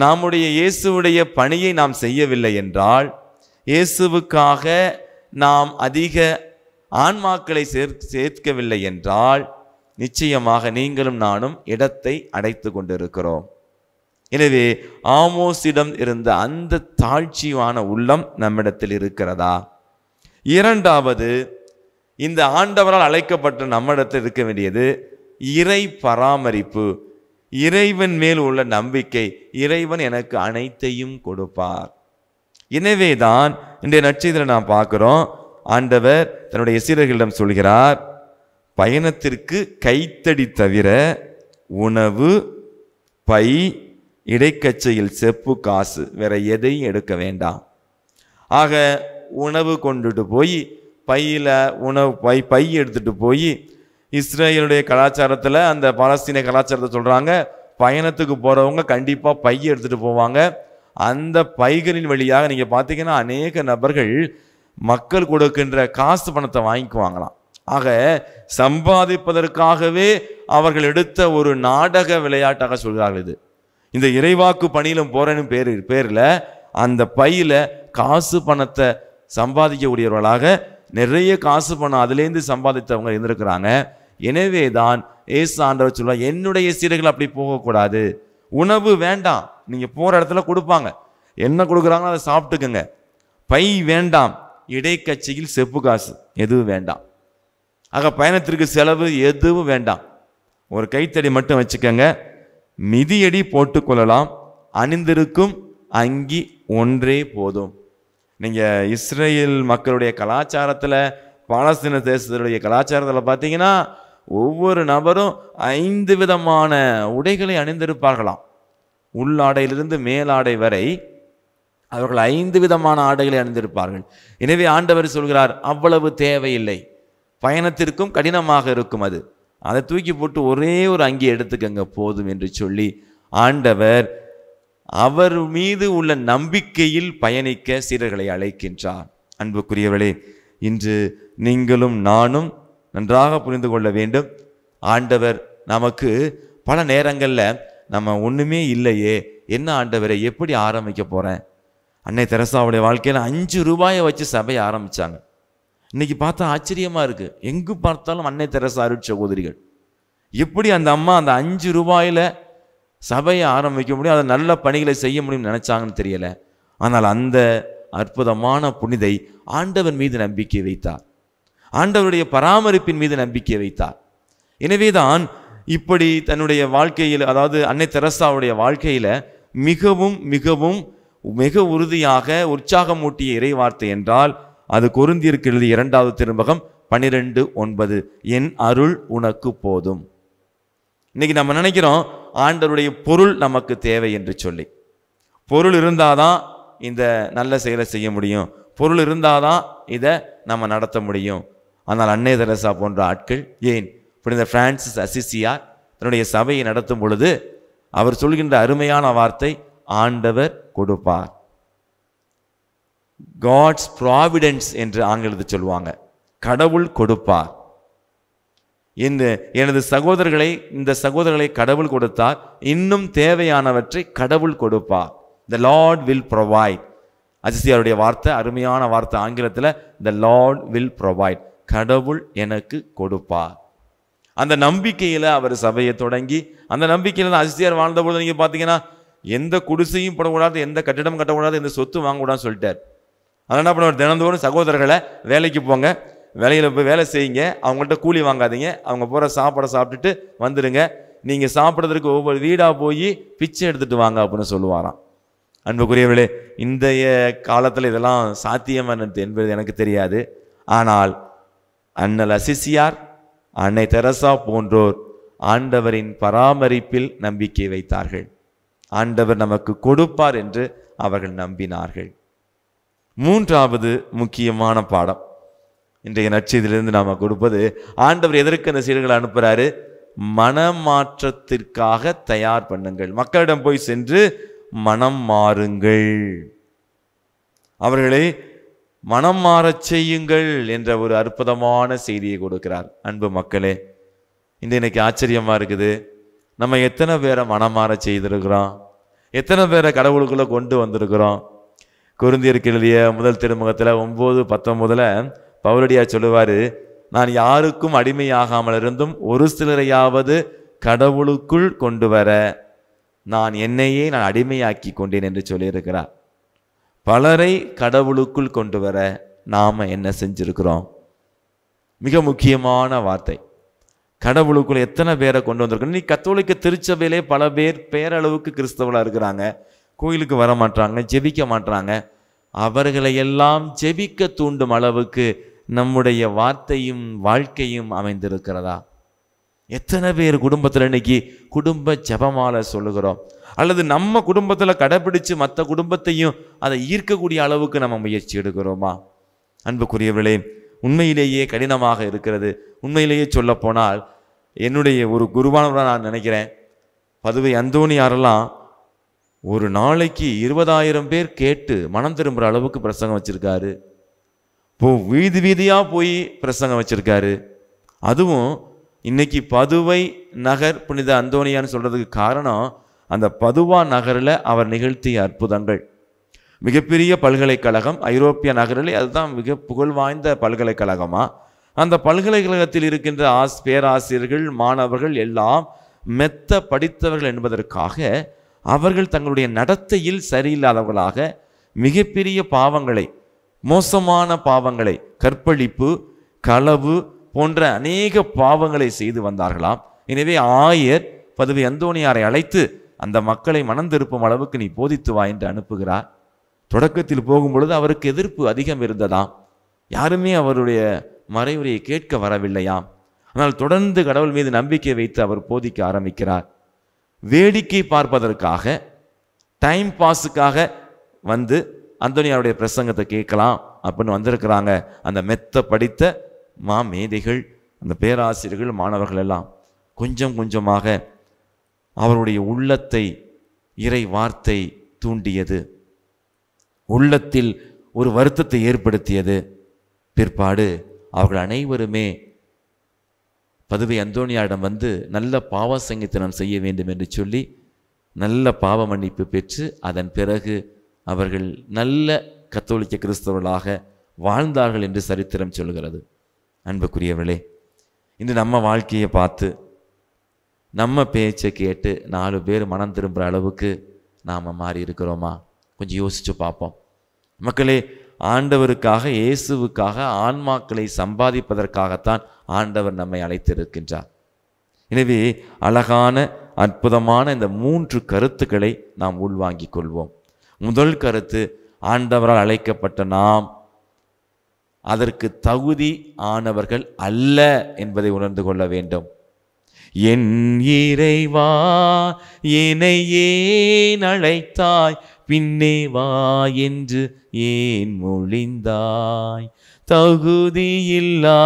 நம்முடைய இயேசுவுடைய பணியை நாம் செய்யவில்லை என்றால், இயேசுவுக்காக நாம் அதிக ஆன்மாக்களை சேர்க்கவில்லை என்றால், நிச்சயமாக நீங்களும் நானும் இடத்தை அடைத்து கொண்டிருக்கிறோம். எனவே ஆமோஸிடம் இருந்த அந்த தாழ்ச்சியான உள்ளம் நம்மிடத்தில் இருக்கிறதா? இரண்டாவது, இந்த ஆண்டவரால் அழைக்கப்பட்ட நம்மிடத்தில் இருக்க வேண்டியது இறை பராமரிப்பு, இறைவன் மேல் உள்ள நம்பிக்கை. இறைவன் எனக்கு அனைத்தையும் கொடுப்பார். எனவேதான் இன்றைய நற்செய்தியில் நாம் பார்க்கிறோம், ஆண்டவர் தன்னுடைய சீடர்களிடம் சொல்கிறார், பயணத்திற்கு கைத்தடி தவிர உணவு, பை, இடைக்கச்சையில் செப்பு காசு வேற எதையும் எடுக்க வேண்டாம். ஆக உணவு கொண்டுட்டு போய் பையில் பை எடுத்துட்டு போய், இஸ்ரேலுடைய கலாச்சாரத்தில் அந்த பாலஸ்தீன கலாச்சாரத்தை சொல்கிறாங்க, பயணத்துக்கு போகிறவங்க கண்டிப்பாக பை எடுத்துகிட்டு போவாங்க. அந்த பைகளின் வழியாக நீங்கள் பார்த்தீங்கன்னா அநேக நபர்கள் மக்கள் கொடுக்கின்ற காசு பணத்தை வாங்கிக்குவாங்களாம். ஆக சம்பாதிப்பதற்காகவே அவர்கள் எடுத்த ஒரு நாடக விளையாட்டாக சொல்கிறார்கள். இது இந்த இறைவாக்கு பணியிலும் போறேன்னு பேரில் அந்த பையில காசு பணத்தை சம்பாதிக்கக்கூடியவர்களாக நிறைய காசு பணம் அதிலேருந்து சம்பாதித்தவங்க இருந்திருக்கிறாங்க. எனவே தான் ஏசு ஆண்டவர் சொல்லுவார், என்னுடைய சீடர்கள் அப்படி போகக்கூடாது. உணவு வேண்டாம், நீங்க போற இடத்துல கொடுப்பாங்க, என்ன கொடுக்குறாங்களோ அதை சாப்பிட்டுக்குங்க. பை வேண்டாம், இடைக்கட்சியில் செப்பு காசு எதுவும் வேண்டாம். ஆக பயணத்திற்கு செலவு எதுவும் வேண்டாம், ஒரு கைத்தடி மட்டும் வச்சுக்கோங்க, மிதியடி போட்டுக்கொள்ளலாம், அணிந்திருக்கும் அங்கி ஒன்றே போதும். நீங்கள் இஸ்ரேல் மக்களுடைய கலாச்சாரத்தில், பாலஸ்தீன தேசத்துடைய கலாச்சாரத்தில் பார்த்தீங்கன்னா ஒவ்வொரு நபரும் 5 விதமான உடைகளை அணிந்திருப்பார்களாம். உள்ளாடையிலிருந்து மேலாடை வரை அவர்கள் 5 விதமான ஆடைகளை அணிந்திருப்பார்கள். எனவே ஆண்டவர் சொல்கிறார், அவ்வளவு தேவையில்லை, பயணத்திற்கும் கடினமாக இருக்கும், அதை தூக்கி போட்டு ஒரே ஒரு அங்கி எடுத்துக்கங்க போதும் என்று சொல்லி ஆண்டவர் அவர் மீது உள்ள நம்பிக்கையில் பயணிக்க சீடர்களை அழைக்கின்றார். அன்புக்குரியவர்களே, இன்று நீங்களும் நானும் நன்றாக புரிந்து கொள்ள வேண்டும், ஆண்டவர் நமக்கு பல நேரங்களில் நம்ம ஒன்றுமே இல்லையே, என்ன ஆண்டவரை எப்படி ஆரம்பிக்க போகிறேன்? அன்னை தெரசாவுடைய வாழ்க்கையில் 5 ரூபாயை வச்சு சபையை ஆரம்பித்தாங்க. இன்னைக்கு பார்த்தா ஆச்சரியமாக இருக்குது, எங்கு பார்த்தாலும் அன்னை தெரசா அருட் சகோதரிகள். எப்படி அந்த அம்மா அந்த 5 ரூபாயில் சபையை ஆரம்பிக்க முடியும், அதை நல்ல பணிகளை செய்ய முடியும்னு நினச்சாங்கன்னு தெரியலை. ஆனால் அந்த அற்புதமான புனிதை ஆண்டவர் மீது நம்பிக்கை வைத்தார், ஆண்டவருடைய பராமரிப்பின் மீது நம்பிக்கை வைத்தார். எனவேதான் இப்படி தன்னுடைய வாழ்க்கையில், அதாவது அன்னை தெரசாவுடைய வாழ்க்கையில் மிகவும் மிகவும் மிக உறுதியாக உற்சாகமூட்டிய இறைவார்த்தை என்றால் அது கொரிந்தியருக்கு எழுதிய 2வது திருமுகம் 12:9 என் அருள் உனக்கு போதும். இன்னைக்கு நம்ம நினைக்கிறோம் ஆண்டவருடைய பொருள் நமக்கு தேவை என்று சொல்லி. பொருள் இருந்தாதான் இந்த நல்ல செயலை செய்ய முடியும், பொருள் இருந்தாதான் இதை நம்ம நடத்த முடியும். ஆனால் அன்னை தெரசா போன்ற ஆட்கள், ஏன் புனித பிரான்சிஸ் அசிசியார் தன்னுடைய சபையை நடத்தும் பொழுது அவர் சொல்கின்ற அருமையான வார்த்தை, ஆண்டவர் கொடுப்பார். காட்ஸ் ப்ராவிடன்ஸ் என்று ஆங்கிலத்தில் சொல்லுவாங்க. கடவுள் கொடுப்பார். எனது சகோதரர்களை, இந்த சகோதரர்களை கடவுள் கொடுத்தார், இன்னும் தேவையானவற்றை கடவுள் கொடுப்பார். The Lord will provide. அசிசியாருடைய வார்த்தை, அருமையான வார்த்தை ஆங்கிலத்தில், the Lord will provide. கடவுள் எனக்கு கொடுப்பார். அந்த நம்பிக்கையில் அவர் சபையை தொடங்கி, அந்த நம்பிக்கையில் தான் அசிசியார் வாழ்ந்த பொழுது நீங்கள் பார்த்தீங்கன்னா எந்த குடிசையும் போடக்கூடாது, எந்த கட்டிடம் கட்டக்கூடாது, எந்த சொத்து வாங்கக்கூடாதுன்னு சொல்லிட்டார். அதனால் என்ன பண்ணுவார், தினந்தோறும் சகோதரர்களை வேலைக்கு போங்க, வேலையில் போய் வேலை செய்யுங்க, அவங்கள்ட்ட கூலி வாங்காதீங்க, அவங்க போகிற சாப்பாடை சாப்பிட்டுட்டு வந்துடுங்க, நீங்கள் சாப்பிட்றதுக்கு ஒவ்வொரு வீடாக போய் பிச்சை எடுத்துகிட்டு வாங்க அப்படின்னு சொல்லுவாராம். அன்புக்குரியவர்களே, இன்றைய காலத்தில் இதெல்லாம் சாத்தியமானது என்பது எனக்கு தெரியாது. ஆனால் அண்ணல் அசிசியார், அன்னை தெரசா போன்றோர் ஆண்டவரின் பராமரிப்பில் நம்பிக்கை வைத்தார்கள். ஆண்டவர் நமக்கு கொடுப்பார் என்று அவர்கள் நம்பினார்கள். மூன்றாவது முக்கியமான பாடம் இன்றைய நற்செய்தியிலிருந்து நாம் கொடுப்பது, ஆண்டவர் எதற்கு அந்த சீடர்களை அனுப்புகிறாரு? மனமாற்றத்திற்காக தயார் பண்ணுங்கள். மக்களிடம் போய் சென்று மனம் மாறுங்கள், அவர்களை மனம் மாறச் செய்யுங்கள் என்ற ஒரு அற்புதமான செய்தியை கொடுக்கிறார். அன்பு மக்களே, இன்னைக்கு ஆச்சரியமாக இருக்குது, நம்ம எத்தனை பேரை மனம் மாற செய்திருக்கிறோம், எத்தனை பேரை கடவுளுக்குள்ளே கொண்டு வந்திருக்கிறோம். கொரிந்தியருக்கு எழுதிய முதல் திருமுகத்தில் 9:19 பவுலடியார் சொல்லுவார், நான் யாருக்கும் அடிமையாகாமல் இருந்தும் ஒரு சிலரையாவது கடவுளுக்குள் கொண்டு வர நான் என்னையே நான் அடிமையாக்கி கொண்டேன் என்று சொல்லியிருக்கிறார். பலரை கடவுளுக்குள் கொண்டு வர நாம் என்ன செஞ்சிருக்கிறோம்? மிக முக்கியமான வார்த்தை. கடவுளுக்குள் எத்தனை பேரை கொண்டு வந்திருக்கோம். நீ கத்தோலிக்க திருச்சபையிலே பல பேர் பேரளவுக்கு கிறிஸ்தவர்களாக இருக்கிறாங்க, கோயிலுக்கு வர மாட்டாங்க, ஜெபிக்க மாட்டாங்க. அவர்களையெல்லாம் ஜெபிக்க தூண்டும் அளவுக்கு நம்முடைய வார்த்தையும் வாழ்க்கையும் அமைந்திருக்கிறதா? எத்தனை பேர் குடும்பத்தில் இன்னைக்கு குடும்ப ஜெபமாலை சொல்லுகிறோம், அல்லது நம்ம குடும்பத்தில் கடைபிடிச்சு மற்ற குடும்பத்தையும் அதை ஈர்க்கக்கூடிய அளவுக்கு நம்ம முயற்சி எடுக்கிறோமா? அன்புக்குரியவர்களே, உண்மையிலேயே கடினமாக இருக்கிறது. உண்மையிலேயே சொல்ல போனால் என்னுடைய ஒரு குருவானவராக நான் நினைக்கிறேன், பதுவை அந்தோணியாரெல்லாம் ஒரு நாளைக்கு 20,000 பேர் கேட்டு மனம் திரும்புகிற அளவுக்கு பிரசங்கம் வச்சிருக்காரு. வீதி வீதியாக போய் பிரசங்கம் வச்சிருக்காரு. அதுவும் இன்னைக்கு பதுவை நகர் புனித அந்தோணியான்னு சொல்றதுக்கு காரணம், அந்த பதுவா நகரில் அவர் நிகழ்த்திய அற்புதங்கள். மிகப்பெரிய பல்கலைக்கழகம், ஐரோப்பிய நகரிலே அதுதான் மிக புகழ் வாய்ந்த பல்கலைக்கழகமா. அந்த பல்கலைக்கழகத்தில் இருக்கின்ற பேராசிரியர்கள், மாணவர்கள் எல்லாம் மெத்த படித்தவர்கள் என்பதற்காக அவர்கள் தங்களுடைய நடத்தையில் சரியில்லாதவர்களாக மிகப்பெரிய பாவங்களை, மோசமான பாவங்களை, கற்பழிப்பு, களவு போன்ற அநேக பாவங்களை செய்து வந்தார்களாம். எனவே ஆயர் பதுவை அந்தோணியாரை அழைத்து அந்த மக்களை மனம் திருப்பும் அளவுக்கு நீ போதித்து வா என்று அனுப்புகிறார். தொடக்கத்தில் போகும்பொழுது அவருக்கு எதிர்ப்பு அதிகம் இருந்ததாம். யாருமே அவருடைய மறைவுரையை கேட்க வரவில்லையாம். ஆனால் தொடர்ந்து கடவுள் மீது நம்பிக்கை வைத்து அவர் போதிக்க ஆரம்பிக்கிறார். வேடிக்கை பார்ப்பதற்காக, டைம் பாஸுக்காக வந்து அந்தோணியாருடைய பிரசங்கத்தை கேட்கலாம் அப்படின்னு வந்திருக்கிறாங்க அந்த மெத்த படித்த மேதைகள், அந்த பேராசிரியர்கள், மாணவர்கள் எல்லாம். கொஞ்சம் கொஞ்சமாக அவருடைய உள்ளத்தை இறை வார்த்தை தூண்டியது, உள்ளத்தில் ஒரு வருத்தத்தை ஏற்படுத்தியது. பிற்பாடு அவர்கள் அனைவருமே பதுவை அந்தோணியாரிடம் வந்து நல்ல பாவ சங்கீதனம் செய்ய வேண்டும் என்று சொல்லி நல்ல பாவ மன்னிப்பு பெற்று அதன் பிறகு அவர்கள் நல்ல கத்தோலிக்க கிறிஸ்தவர்களாக வாழ்ந்தார்கள் என்று சரித்திரம் சொல்கிறது. அன்புக்குரியவர்களே, இன்று நம்ம வாழ்க்கையை பார்த்து நம்ம பேச்சை கேட்டு 4 பேர் மனம் திரும்புகிற அளவுக்கு நாம் மாறி இருக்கிறோமா? கொஞ்சம் யோசித்து பார்ப்போம். மக்களே, ஆண்டவருக்காக, இயேசுவுக்காக ஆன்மாக்களை சம்பாதிப்பதற்காகத்தான் ஆண்டவர் நம்மை அழைத்திருக்கின்றார். எனவே அழகான அற்புதமான இந்த 3 கருத்துக்களை நாம் உள்வாங்கிக் கொள்வோம். முதல் கருத்து, ஆண்டவரால் அழைக்கப்பட்ட நாம் அதற்கு தகுதி ஆனவர்கள் அல்ல என்பதை உணர்ந்து கொள்ள வேண்டும். என் இறைவா, என்னை ஏன் அழைத்தாய், பின்னே வா என்று ஏன் மொழிந்தாய், தகுதியில்லா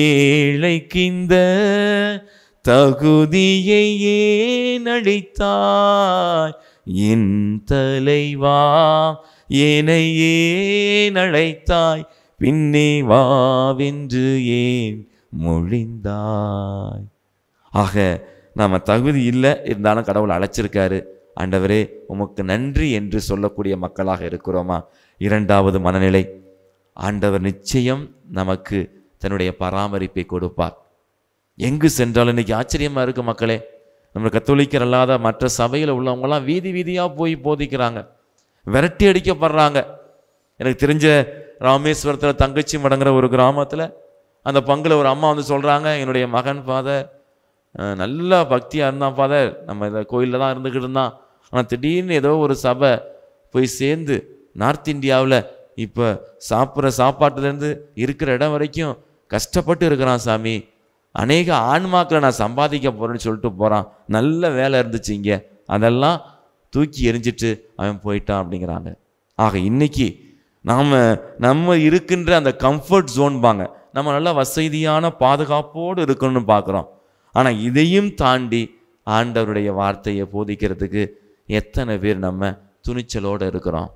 ஏழைக்கிந்த தகுதியை ஏன் அளித்தாய், என் தலைவா என்னை ஏன் அழைத்தாய், பின்னே வாவென்று ஏன் மொழிந்தாய். ஆக நம்ம தகுதி இல்லை, இருந்தாலும் கடவுள் அழைச்சிருக்காரு. ஆண்டவரே உமக்கு நன்றி என்று சொல்லக்கூடிய மக்களாக இருக்கிறோமா? இரண்டாவது மனநிலை, ஆண்டவர் நிச்சயம் நமக்கு தன்னுடைய பராமரிப்பை கொடுப்பார். எங்கு சென்றாலும் இன்னைக்கு ஆச்சரியமா இருக்கு மக்களே. நம்ம கத்தோலிக்கர் அல்லாத மற்ற சபையில் உள்ளவங்களாம் வீதி வீதியாக போய் போதிக்கிறாங்க, விரட்டி அடிக்கப்படுறாங்க. எனக்கு தெரிஞ்ச ராமேஸ்வரத்தில் தங்கச்சி மடங்குற ஒரு கிராமத்தில் அந்த பங்கில் ஒரு அம்மா வந்து சொல்கிறாங்க, என்னுடைய மகன் ஃபாதர் நல்லா பக்தியாக இருந்தான் ஃபாதர், நம்ம இந்த கோயிலில் தான் இருந்துக்கிட்டு இருந்தான். ஆனால் திடீர்னு ஏதோ ஒரு சபை போய் சேர்ந்து நார்த் இந்தியாவில் இப்போ சாப்பிட்ற சாப்பாட்டுலேருந்து இருக்கிற இடம் வரைக்கும் கஷ்டப்பட்டு இருக்கிறான் சாமி. அநேக ஆன்மாக்களை நான் சம்பாதிக்க போகிறேன்னு சொல்லிட்டு போகிறான். நல்ல வேலை இருந்துச்சு இங்கே, அதெல்லாம் தூக்கி எரிஞ்சிட்டு அவன் போயிட்டான் அப்படிங்கிறாங்க. ஆக இன்னைக்கு நம்ம இருக்கின்ற அந்த கம்ஃபர்ட் ஜோன்பாங்க, நம்ம நல்ல வசதியான பாதுகாப்போடு இருக்கணும்னு பார்க்குறோம். ஆனால் இதையும் தாண்டி ஆண்டவருடைய வார்த்தையை போதிக்கிறதுக்கு எத்தனை பேர் நம்ம துணிச்சலோடு இருக்கிறோம்?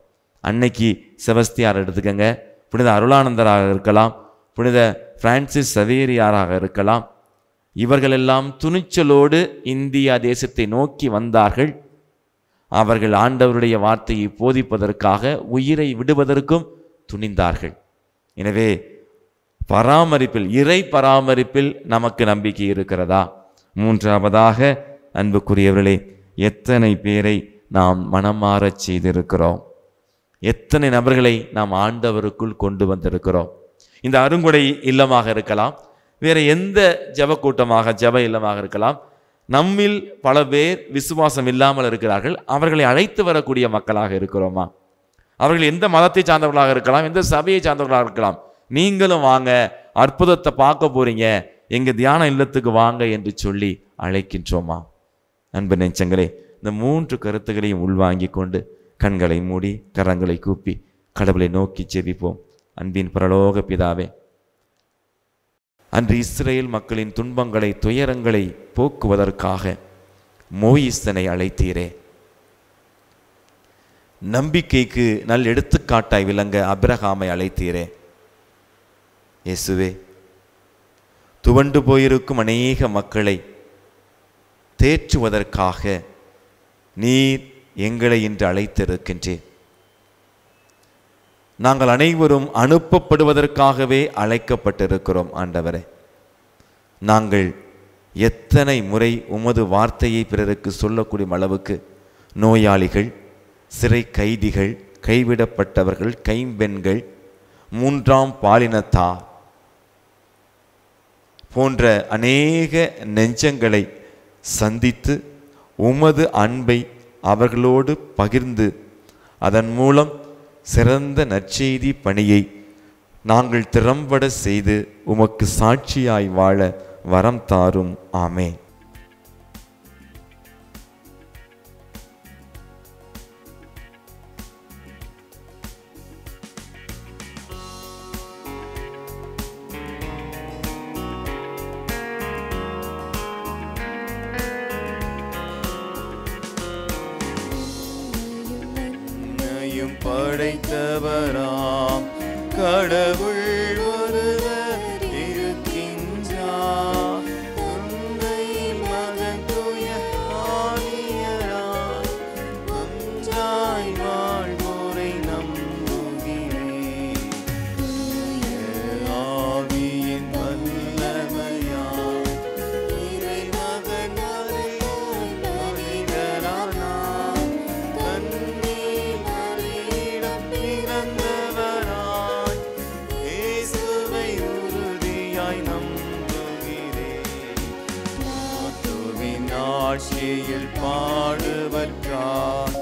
அன்னைக்கு செபஸ்தியார் எடுத்துக்கங்க, புனித அருளானந்தராக இருக்கலாம், புனித பிரான்சிஸ் சவேரியாராக இருக்கலாம். இவர்களெல்லாம் துணிச்சலோடு இந்தியா தேசத்தை நோக்கி வந்தார்கள். அவர்கள் ஆண்டவருடைய வார்த்தையை போதிப்பதற்காக உயிரை விடுவதற்கும் துணிந்தார்கள். எனவே பராமரிப்பில், இறை பராமரிப்பில் நமக்கு நம்பிக்கை இருக்கிறதா? மூன்றாவதாக அன்புக்குரியவர்களே, எத்தனை பேரை நாம் மனமாறச் செய்திருக்கிறோம்? எத்தனை நபர்களை நாம் ஆண்டவருக்குள் கொண்டு வந்திருக்கிறோம்? இந்த அருங்கொடை இல்லமாக இருக்கலாம், வேற எந்த ஜப கூட்டமாக ஜப இல்லமாக இருக்கலாம். நம்மில் பல பேர் விசுவாசம் இல்லாமல் இருக்கிறார்கள். அவர்களை அழைத்து வரக்கூடிய மக்களாக இருக்கிறோமா? அவர்கள் எந்த மதத்தை சார்ந்தவர்களாக இருக்கலாம், எந்த சபையை சார்ந்தவர்களாக இருக்கலாம். நீங்களும் வாங்க, அற்புதத்தை பார்க்க போறீங்க, எங்க தியான இல்லத்துக்கு வாங்க என்று சொல்லி அழைக்கின்றோமா? அன்பு நெஞ்சங்களே, இந்த மூன்று கருத்துக்களையும் உள்வாங்கி கொண்டு கண்களை மூடி கரங்களை கூப்பி கடவுளை நோக்கி ஜெபிப்போம். அன்பின் பரலோக பிதாவே, அன்று இஸ்ரேல் மக்களின் துன்பங்களை துயரங்களை போக்குவதற்காக மோயிசனை அழைத்தீரே. நம்பிக்கைக்கு நல் எடுத்துக்காட்டாய் விளங்க அபிரகாமை அழைத்தீரே. இயேசுவே, துவண்டு போயிருக்கும் அநேக மக்களை தேற்றுவதற்காக நீர் எங்களை இன்று அழைத்திருக்கின்றேன். நாங்கள் அனைவரும் அனுப்பப்படுவதற்காகவே அழைக்கப்பட்டிருக்கிறோம். ஆண்டவரே, நாங்கள் எத்தனை முறை உமது வார்த்தையை பிறருக்கு சொல்லக்கூடிய அளவுக்கு நோயாளிகள், சிறை கைதிகள், கைவிடப்பட்டவர்கள், கைம்பெண்கள், மூன்றாம் பாலினத்தார் போன்ற அநேக நெஞ்சங்களை சந்தித்து உமது அன்பை அவர்களோடு பகிர்ந்து அதன் மூலம் சிறந்த நற்செய்தி பணியை நாங்கள் திறம்பட செய்து உமக்கு சாட்சியாய் வாழ வரம் தாரும். ஆமென். படைத்தவராம் கடவுள் ஒருவர் இருக்கின்றார். தந்தை மகன் தூய ஆவியாராய் ஒன்றாய் வாழ்வோரை நம்புகிறேன். ஆவியின் வல்லமையால் இறைமகன் மனிதரானார். பிறந்தவராய் இயேசுவை உறுதியாய் நம்புகிறேன். மாத்துவின் ஆட்சியில் பாடுபட்டார்,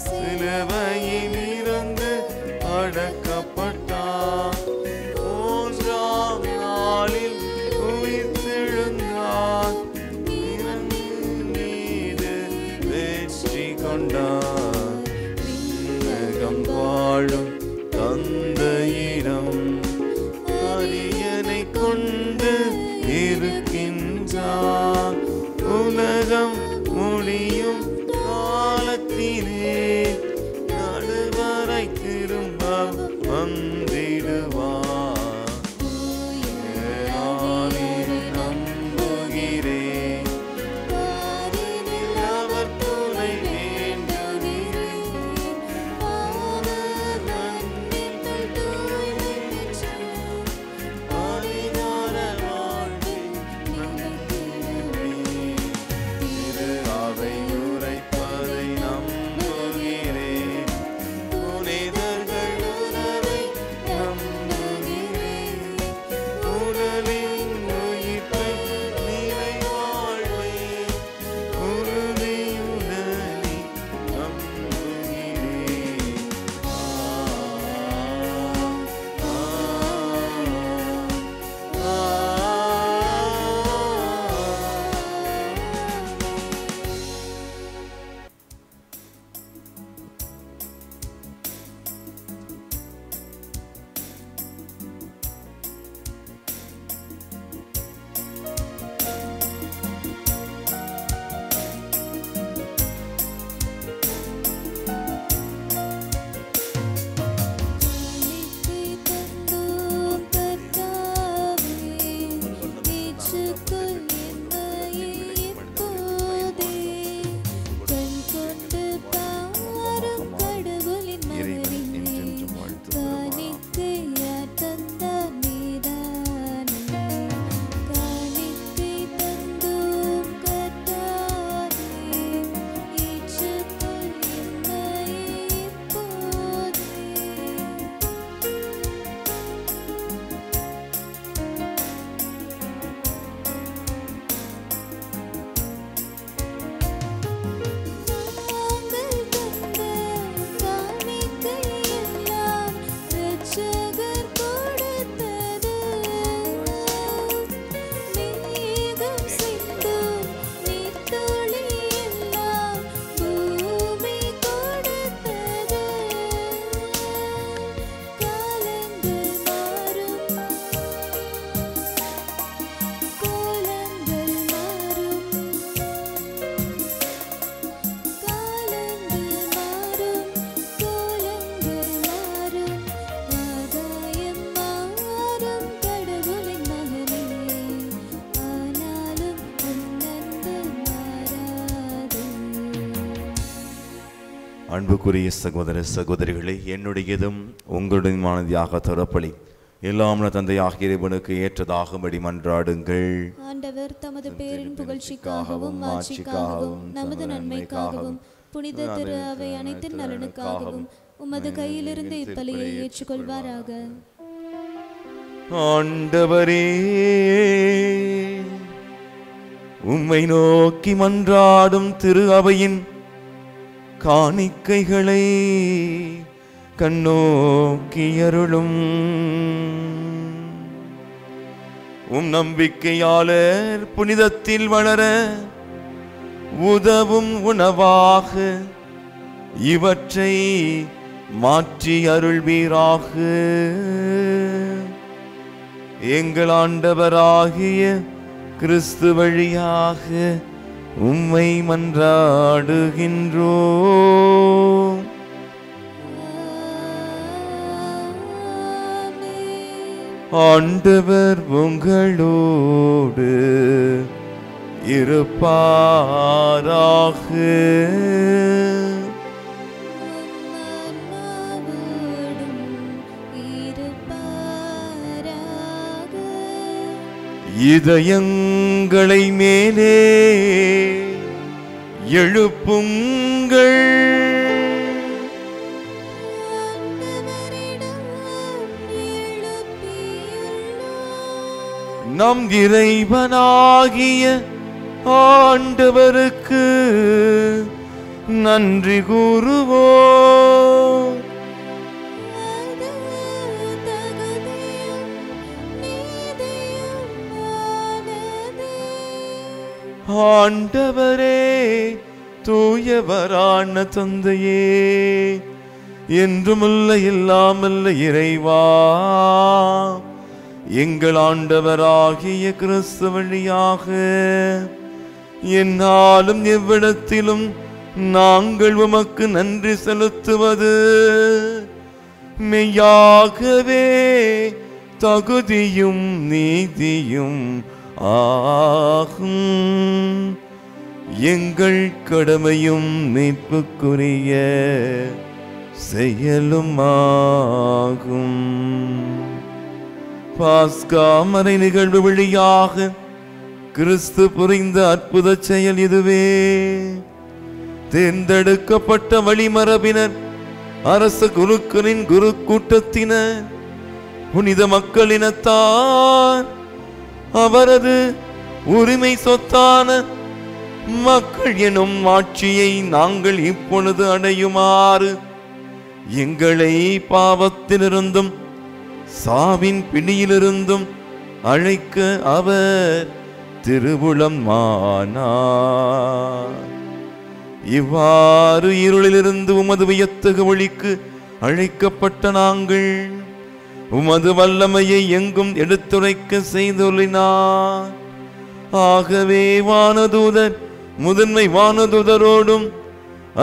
சிலுவையில் இருந்து அடக்கப்பட்டார், அன்புக்குரிய சகோதர சகோதரிகளே, என்னுடையதும் உங்களுடையதுமான தரப்பலி எல்லாம் தந்தையாகிய இறைவனுக்கு ஏற்றதாகும்படி மன்றாடுங்கள். ஆண்டவர் தமது பேரின் புகழ்ச்சிக்காகவும் மாட்சிக்காகவும் நமது நன்மைக்காகவும் புனித திரு அவை அனைத்தின் நலனுக்காகவும் உமது கையிலிருந்து இப்பலியை ஏற்றுக்கொள்வாராக. ஆண்டவரே, உம்மை நோக்கி மன்றாடும் திரு அவையின் காணிக்கைகளை கண்ணோக்கி அருளும். உம் நம்பிக்கையாளர் புனிதத்தில் வளர உதவும் உணவாக இவற்றை மாற்றி அருள்வீராக. எங்கள் ஆண்டவராகிய கிறிஸ்து வழியாக உம்மை மன்றாடுகின்றோம். ஆண்டவர் உங்களோடு இருப்பாராக. இதயங்களை மேலே எழுப்புங்கள். நம் இறைவனாகிய ஆண்டவருக்கு நன்றி கூறுவோம். ஆண்டவரே, தூயவரான தந்தையே, என்றுமுள்ள இல்லாமல்ல இறைவா, எங்கள் ஆண்டவராகிய கிறிஸ்து வழியாக என்னாலும் எவ்விடத்திலும் நாங்கள் உமக்கு நன்றி செலுத்துவது மெய்யாகவே தகுதியும் நீதியும் ஆகும். எங்கள் கடமையும் மீட்புக்குரிய செயலும் ஆகும். பாஸ்கா மறை நிகழ்வு வழியாக கிறிஸ்து புரிந்த அற்புத செயல் இதுவே. தேர்ந்தெடுக்கப்பட்ட வழிமரபினர், அரச குருக்களின் குரு கூட்டத்தினர், புனித மக்களினத்தார் அவரது உரிமை சொத்தான மக்கள் எனும் ஆட்சியை நாங்கள் இப்பொழுது அடையுமாறு எங்களை பாவத்திலிருந்தும் சாவின் பிடியிலிருந்தும் அழைக்க அவர் திருவுளம் ஆனார். இவ்வாறு இருளிலிருந்து உமது வியத்தகு ஒளிக்கு அழைக்கப்பட்ட நாங்கள் உமது வல்லமையை எங்கும் எடுத்துரைக்க செய்துள்ளினார். ஆகவே வானதூதர் முதன்மை வானதூதரோடும்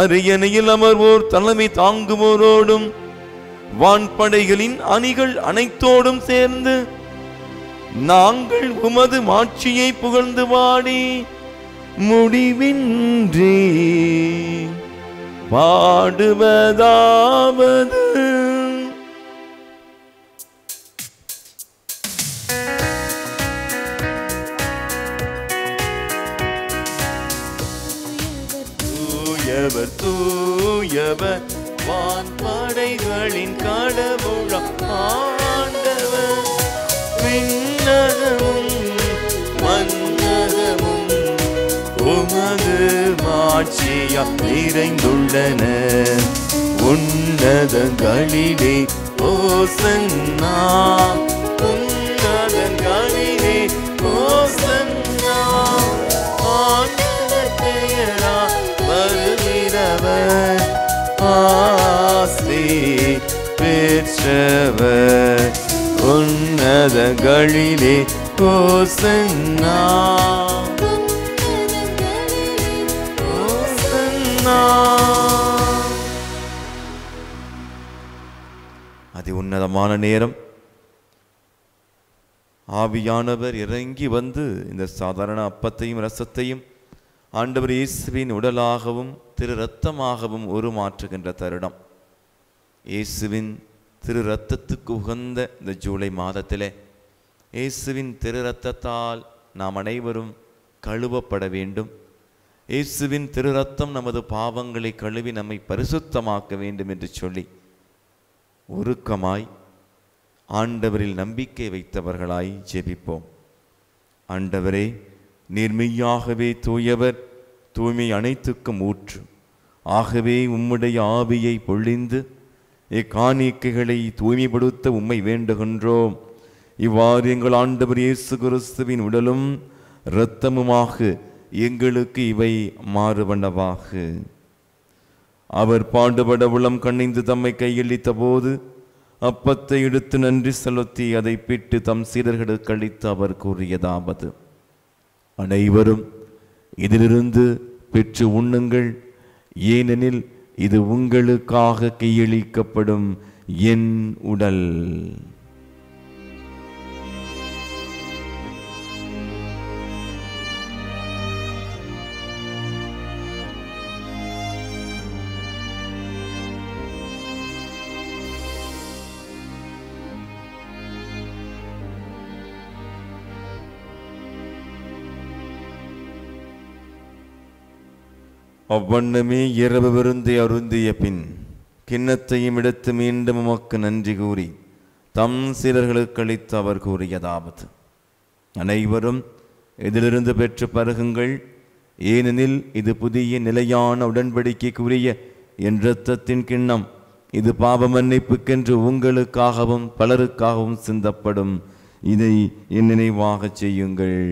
அரியணையில் அமர்வோர் தலைமை தாங்குவோரோடும் வான்படைகளின் அணிகள் அனைத்தோடும் சேர்ந்து நாங்கள் உமது மாட்சியை புகழ்ந்து பாடி முடிவின்றி பாடுவதாவது: தூயவர் தூயவர் வான்படைகளின் கடவுளாம் ஆண்டவர், விண்ணகமும் மன்னகமும் உமது மாட்சியால் நிறைந்துள்ளன. உன்னதங்களிலே ஓசன்னா, உன்னதங்களிலே ஓசன்னா. ஆண்டவர் பெயரால் வருகிறவர் ஆசி பெற்றவர். உன்னதங்களிலே ஓசன்னா, ஓசன்னா. அதி உன்னதமான நேரம். ஆவியானவர் இறங்கி வந்து இந்த சாதாரண அப்பத்தையும் ரசத்தையும் ஆண்டவர் இயேசுவின் உடலாகவும் திரு இரத்தமாகவும் உருமாற்றுகின்ற தருணம். இயேசுவின் திரு இரத்தத்துக்கு உகந்த இந்த ஜூலை மாதத்திலே இயேசுவின் திரு இரத்தத்தால் நாம் அனைவரும் கழுவப்பட வேண்டும். இயேசுவின் திரு இரத்தம் நமது பாவங்களை கழுவி நம்மை பரிசுத்தமாக்க வேண்டும் என்று சொல்லி உருக்கமாய் ஆண்டவரில் நம்பிக்கை வைத்தவர்களாய் ஜெபிப்போம். ஆண்டவரே, நீர் மெய்யாகவே தூயவர், தூய்மை அனைத்துக்கும் ஊற்று. ஆகவே உம்முடைய ஆவியை பொழிந்து இக்காணிக்கைகளை தூய்மைப்படுத்த உம்மை வேண்டுகின்றோம். இவ்வாறு எங்கள் ஆண்டவர் இயேசு கிறிஸ்துவின் உடலும் இரத்தமுமாக எங்களுக்கு இவை மாறுவனவாக. அவர் பாடுபட உளம் கண்ணிந்து தம்மை கையளித்த போது அப்பத்தை எடுத்து நன்றி செலுத்தி அதை பிட்டு தம் சீடர்களுக்கு அளித்து அவர் கூறியதாவது: அனைவரும் இதிலிருந்து பெற்று உண்ணுங்கள், ஏனெனில் இது உங்களுக்காக கையளிக்கப்படும் என் உடல். அவ்வண்ணமே இரவு விருந்தை அருந்திய பின் கிண்ணத்தையும் எடுத்து மீண்டும் உமக்கு நன்றி கூறி தம் சீடர்களுக்கு அளித்து அவர் கூறியதாவது: அனைவரும் இதிலிருந்து பெற்று பருகுங்கள், ஏனெனில் இது புதிய நிலையான உடன்படிக்கைக்குரிய என் இரத்தத்தின் கிண்ணம். இது பாவ மன்னிப்புக்கென்று உங்களுக்காகவும் பலருக்காகவும் சிந்தப்படும். இதை என் நினைவாக செய்யுங்கள்.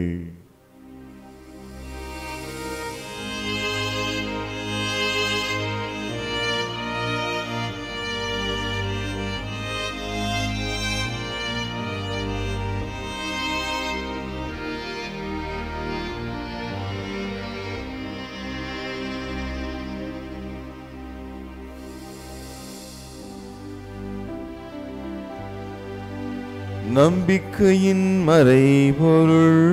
நம்பிக்கையின் மறைபொருள்.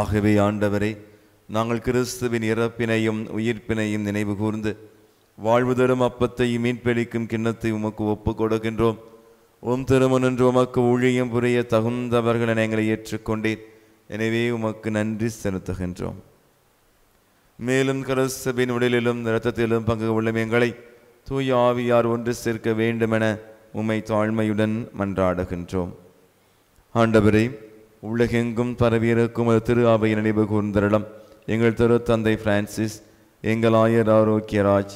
ஆகவே ஆண்டவரே, நாங்கள் கிறிஸ்துவின் இறப்பினையும் உயிர்ப்பினையும் நினைவு கூர்ந்து வாழ்வு தரும் அப்பத்தையும் மீட்பளிக்கும் கிண்ணத்தை உமக்கு ஒப்புக் கொடுக்கின்றோம். திருமணன்று உமக்கு ஊழியம் புரிய தகுந்தவர்கள் என எங்களை ஏற்றுக்கொண்டேன். எனவே உமக்கு நன்றி செலுத்துகின்றோம். மேலும் கிறிஸ்துவின் உடலிலும் இரத்தத்திலும் பங்கு கொள்ளும் எங்களை தூய ஆவியார் ஒன்று சேர்க்க வேண்டுமென உம்மை தாழ்மையுடன் மன்றாடுகின்றோம். ஆண்டவரே, உலகெங்கும் பரவியிருக்கும் ஒரு திரு அவை நினைவு கூர்ந்தருளம். எங்கள் திரு தந்தை பிரான்சிஸ், எங்கள் ஆயர் ஆரோக்கியராஜ்,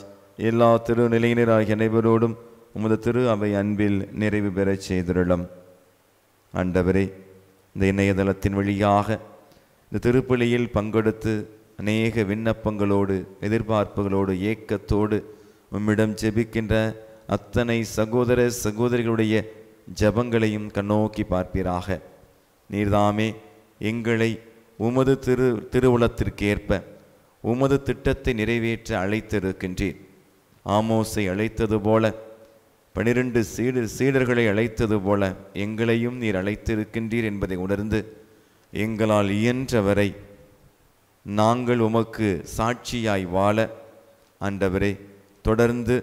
எல்லா திரு நிலையினராகிய அனைவரோடும் உமது திரு அவை அன்பில் நிறைவு பெறச் செய்திருளம். ஆண்டவரே, இந்த இணையதளத்தின் வழியாக இந்த திருப்பலியில் பங்கெடுத்து அநேக விண்ணப்பங்களோடு எதிர்பார்ப்புகளோடு ஏக்கத்தோடு உம்மிடம் ஜெபிக்கின்ற அத்தனை சகோதர சகோதரிகளுடைய ஜபங்களையும் கண்ணோக்கி பார்ப்பீராக. நீர்தாமே எங்களை உமது திருவுளத்திற்கேற்ப உமது திட்டத்தை நிறைவேற்ற அழைத்திருக்கின்றீர். ஆமோஸை அழைத்தது போல, 12 சீடர்களை அழைத்தது போல எங்களையும் நீர் அழைத்திருக்கின்றீர் என்பதை உணர்ந்து எங்களால் இயன்றவரை நாங்கள் உமக்கு சாட்சியாய் வாழ ஆண்டவரே தொடர்ந்து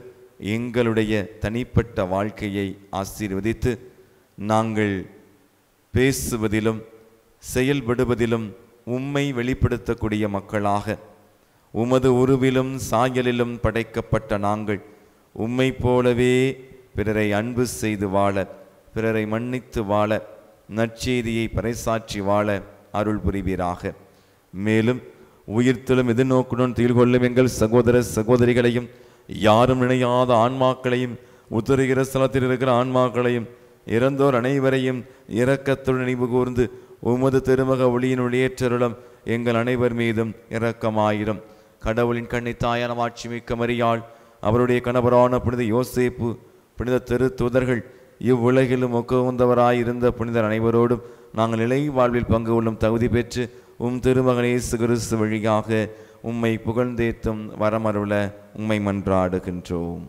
எங்களுடைய தனிப்பட்ட வாழ்க்கையை ஆசீர்வதித்து நாங்கள் பேசுவதிலும் செயல்படுவதிலும் உம்மை வெளிப்படுத்தக்கூடிய மக்களாக, உமது உருவிலும் சாயலிலும் படைக்கப்பட்ட நாங்கள் உம்மை போலவே பிறரை அன்பு செய்து வாழ, பிறரை மன்னித்து வாழ, நற்செய்தியை பறைசாற்றி வாழ அருள் புரிவீராக. மேலும் உயிர்த்தலும் எதிர்நோக்குடன் தீர்கொள்ளும் எங்கள் சகோதர சகோதரிகளையும், யாரும் நினையாத ஆன்மாக்களையும், உத்தருகிற ஸ்தலத்தில் இருக்கிற ஆன்மாக்களையும், இறந்தோர் அனைவரையும் இரக்கத்துடன் நினைவு கூர்ந்து உமது திருமக ஒளியின் ஒளியேற்றருளம் எங்கள் அனைவர் மீதும் இரக்கமாயிரும். கடவுளின் கண்ணை தாயான மாட்சிமிக்க மரியாள், அவருடைய கணவரான புனித யோசேப்பு, புனித திருத்தூதர்கள், இவ்வுலகிலும் ஒக்குவந்தவராய் இருந்த புனிதர் அனைவரோடும் நாங்கள் நிலை வாழ்வில் பங்கு கொள்ளும் தகுதி பெற்று திருமகன் இயேசு கிறிஸ்து வழியாக உம்மை புகழ்ந்தேத்தும் வரமருள உம்மை மன்றாடுகின்றோம்.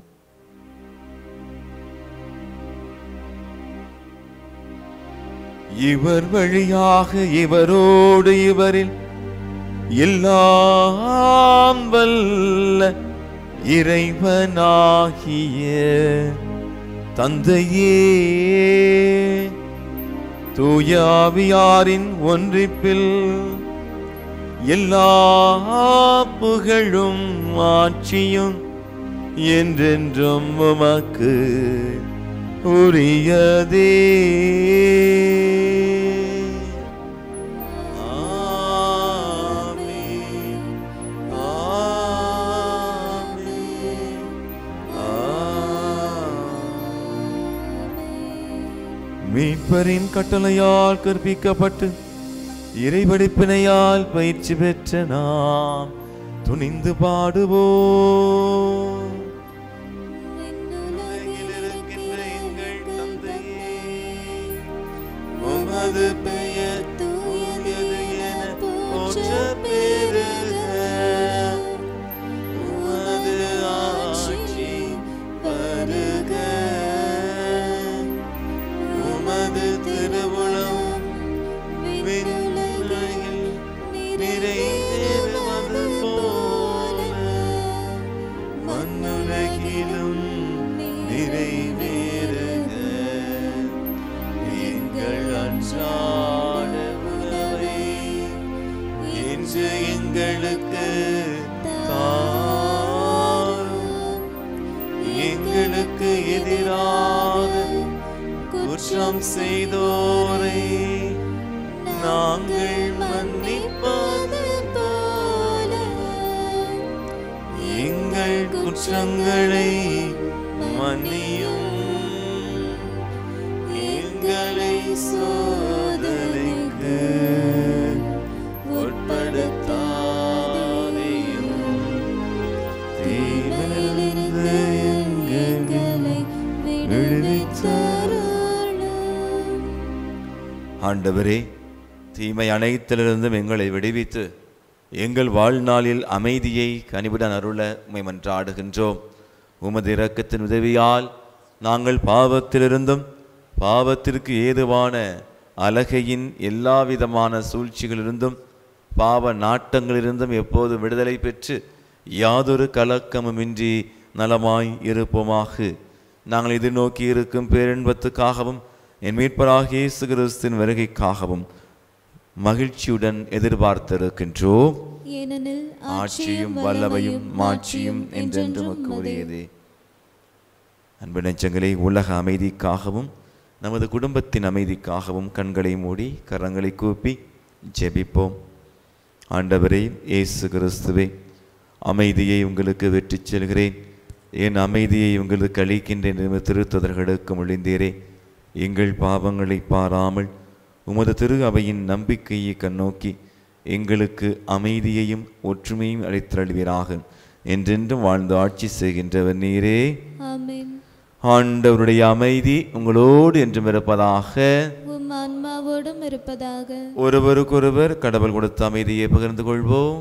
இவர் வழியாக இவரோடு இவரில் எல்லாம் வல்ல இறைவனாகிய தந்தையே, தூய ஆவியாரின் ஒன்றிப்பில் எல்லா புகழும் ஆட்சியும் என்றென்றும் உமக்கு உரியதே. மீட்பரின் கட்டளையால் கற்பிக்கப்பட்டு இறைவடிப்பினையால் பயிற்சி பெற்ற நாம் துணிந்து பாடுவோம். உமது பெயர் தூயது என போற்ற பெறுக. உமது ஆட்சி வருக. உமது திருவுளம் விண்ணுலகில் நிறைவேறுவது போல மண்ணுலகிலும் நிறைவேறுக. எங்கள் அன்றாட உணவை இன்று எங்களுக்கு தாரும். எங்களுக்கு எதிராக குற்றம் செய்தோரை நாங்கள் மன்னிப்பது போல எங்கள் குற்றங்களை மன்னியும். எங்களை சோதனைக்கு உட்படுத்தாதேயும், தீமையிலிருந்து எங்களை விடுவித்தருளும். ஆண்டவரே, தீமை அனைத்திலிருந்தும் எங்களை விடுவித்து எங்கள் வாழ்நாளில் அமைதியை கனிவுடன் அருள உம்மை மன்றாடுகின்றோம். உமது இரக்கத்தின் உதவியால் நாங்கள் பாவத்திலிருந்தும் பாவத்திற்கு ஏதுவான அலகையின் எல்லாவிதமான சூழ்ச்சிகளிலிருந்தும் பாவ நாட்டங்களிலிருந்தும் எப்போது விடுதலை பெற்று யாதொரு கலக்கமுமின்றி நலமாய் இருப்போமாக. நாங்கள் எதிர்நோக்கி இருக்கும் பேரின்பத்துக்காகவும் என் மீட்பராகிய இயேசு கிறிஸ்துவின் வருகைக்காகவும் மகிழ்ச்சியுடன் எதிர்பார்த்திருக்கின்றோம். ஏனெனில் ஆட்சியும் வல்லமையும் மாட்சியும் என்றென்றும் உரியதே. அன்பு நெஞ்சங்களே, உலக அமைதிக்காகவும் நமது குடும்பத்தின் அமைதிக்காகவும் கண்களை மூடி கரங்களை கூப்பி ஜெபிப்போம். ஆண்டவரே இயேசு கிறிஸ்துவே, அமைதியை உங்களுக்கு வெற்றிச் செல்கிறேன், என் அமைதியை உங்களுக்கு அளிக்கின்றேன் என்று திருத்தூதர்களுக்கு மொழிந்தீரே. எங்கள் பாவங்களை பாராமல் உமது திரு அவையின் நம்பிக்கையை கண்ணோக்கி எங்களுக்கு அமைதியையும் ஒற்றுமையும் அளித்தருள்வீராக. என்றென்றும் வாழ்ந்து ஆட்சி செய்கின்றவர் நீரே. ஆமென். ஆண்டவருடைய அமைதி உங்களோடு என்றும் இருப்பதாக, உம் ஆன்மாவோடும் இருப்பதாக. ஒருவருக்கொருவர் கடவுள் கொடுத்த அமைதியை பகிர்ந்து கொள்வோம்.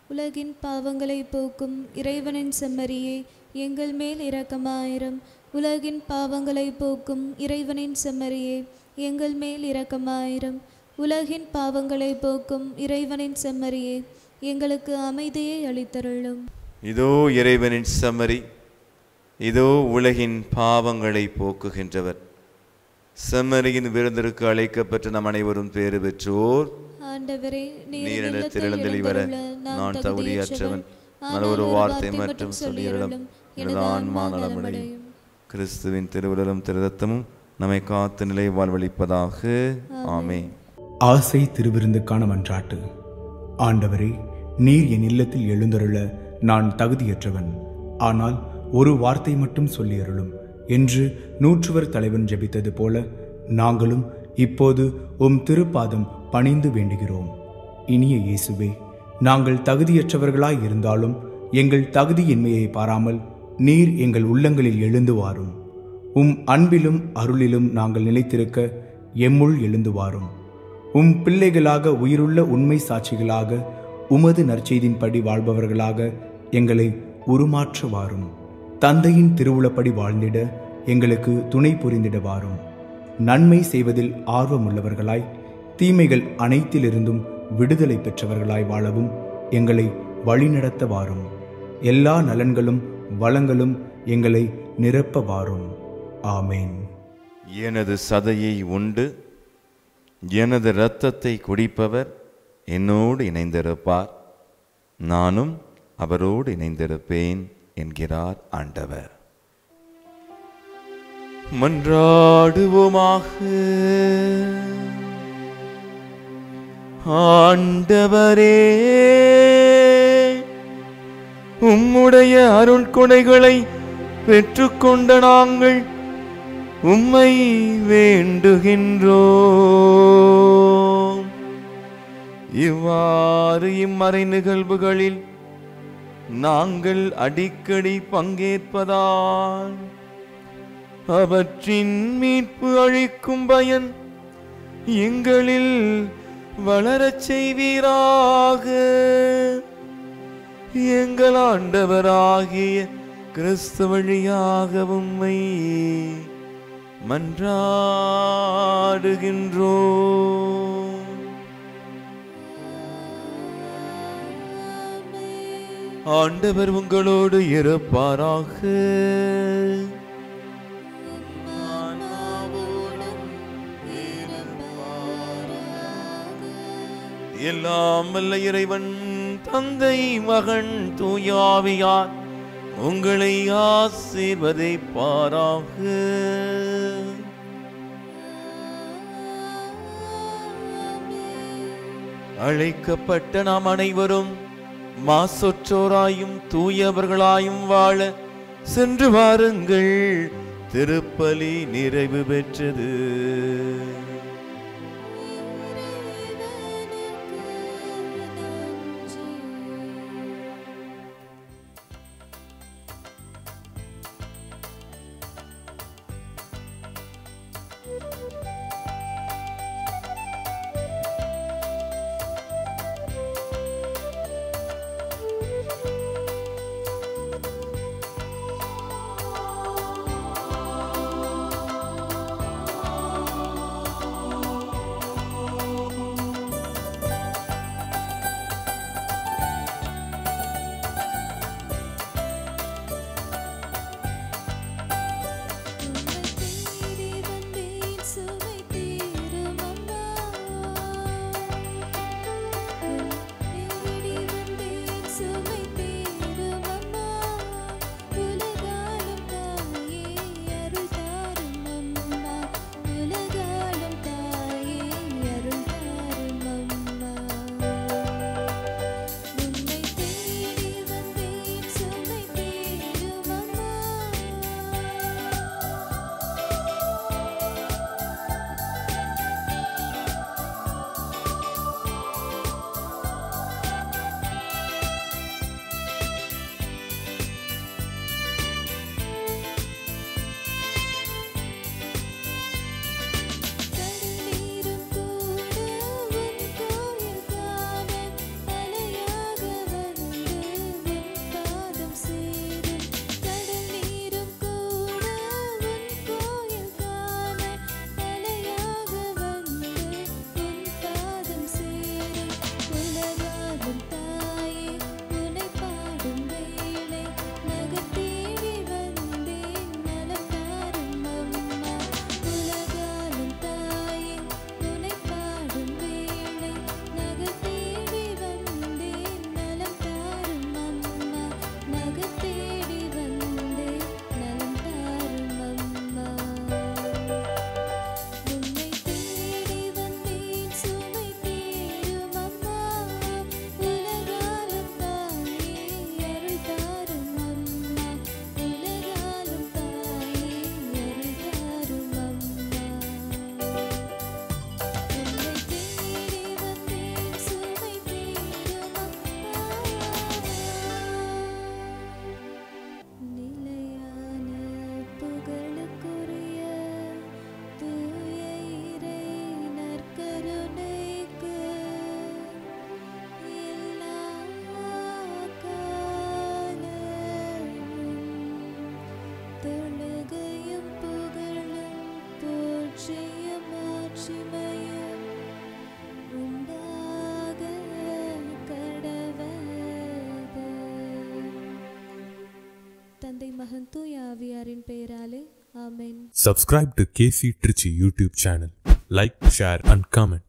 உலகின் பாவங்களை போக்கும் இறைவனின் செம்மறியே, எங்கள் மேல் இரக்கமாயிரம். உலகின் பாவங்களை போக்கும் இறைவனின் செம்மறியே, எங்கள் மேல் இரக்கமாயிரம். உலகின் பாவங்களை போக்கும் இறைவனின் செம்மறியே, எங்களுக்கு அமைதியை அளித்தருளும். இதோ இறைவனின் செம்மறி, இதோ உலகின் பாவங்களை போக்குகின்றவர். செம்மறியின் விருந்திற்கு அழைக்கப்பட்டு நம் அனைவரும் பேறு பெற்றோர். ஆண்டவரே, நீர் இடத்தில் எழுந்தருளி வர நான் தகுதியற்றவன். நான் ஒரு வார்த்தை மட்டும் சொல்லியருளும், எனது ஆன்மா நலமடையும். கிறிஸ்துவின் திருவுடலும் திருரத்தமும் நம்மை காத்து நிலை வாழ்வளிப்பதாக. ஆமென். ஆசை திருவிருந்துக்கான மன்றாட்டு. ஆண்டவரே, நீர் என் இல்லத்தில் எழுந்தருள நான் தகுதியற்றவன். ஆனால் ஒரு வார்த்தை மட்டும் சொல்லியருளும் என்று நூற்றுவர் தலைவன் ஜெபித்தது போல நாங்களும் இப்போது உம் திருப்பாதம் பணிந்து வேண்டுகிறோம். இனிய இயேசுவே, நாங்கள் தகுதியற்றவர்களாய் இருந்தாலும் எங்கள் தகுதியின்மையை பாராமல் நீர் எங்கள் உள்ளங்களில் எழுந்து வாரும். உம் அன்பிலும் அருளிலும் நாங்கள் நிலைத்திருக்க எம்முள் எழுந்து வாரும். உம் பிள்ளைகளாக உயிருள்ள உண்மை சாட்சிகளாக உமது நற்செய்தின்படி வாழ்பவர்களாக எங்களை உருமாற்ற வாரும். தந்தையின் திருவுளப்படி வாழ்ந்திட எங்களுக்கு துணை புரிந்திட வாரும். நன்மை செய்வதில் ஆர்வமுள்ளவர்களாய் தீமைகள் அனைத்திலிருந்தும் விடுதலை பெற்றவர்களாய் வாழவும் எங்களை வழிநடத்த வாரும். எல்லா நலன்களும் வளங்களும் எங்களை நிரப்ப வாரும். ஆமேன். எனது சதையை உண்டு எனது இரத்தத்தை குடிப்பவர் என்னோடு இணைந்திருப்பார், நானும் அவரோடு இணைந்திருப்பேன் என்கிறார் ஆண்டவர். மன்றாடுவோமாக. ஆண்டவரே, உம்முடைய அருள் கொடைகளை பெற்றுக்கொண்ட நாங்கள் உம்மை வேண்டுகின்றோம். இவ்வாறு இம்மறை நிகழ்வுகளில் நாங்கள் அடிக்கடி பங்கேற்பதால் அவற்றின் மீட்பு அளிக்கும் பயன் எங்களில் வளரச் செய்வீராக. எங்கள் ஆண்டவராகிய கிறிஸ்து வழியாக உம்மை மன்றாடுகின்றோம். ஆண்டவர் உங்களோடு இருப்பாராக. எல்லாம் வல்ல இறைவன் தந்தை மகன் தூயாவியார் உங்களை ஆசீர்வதிப்பாராக. அழைக்கப்பட்ட நாம் அனைவரும் மாசற்றோராயும் தூயவர்களாயும் வாழ சென்று வாருங்கள். திருப்பலி நிறைவு பெற்றது. தந்தை மகன் தூய ஆவியாரின் பெயராலே ஆமென். Subscribe to KC Trichy YouTube channel. Like, share and comment.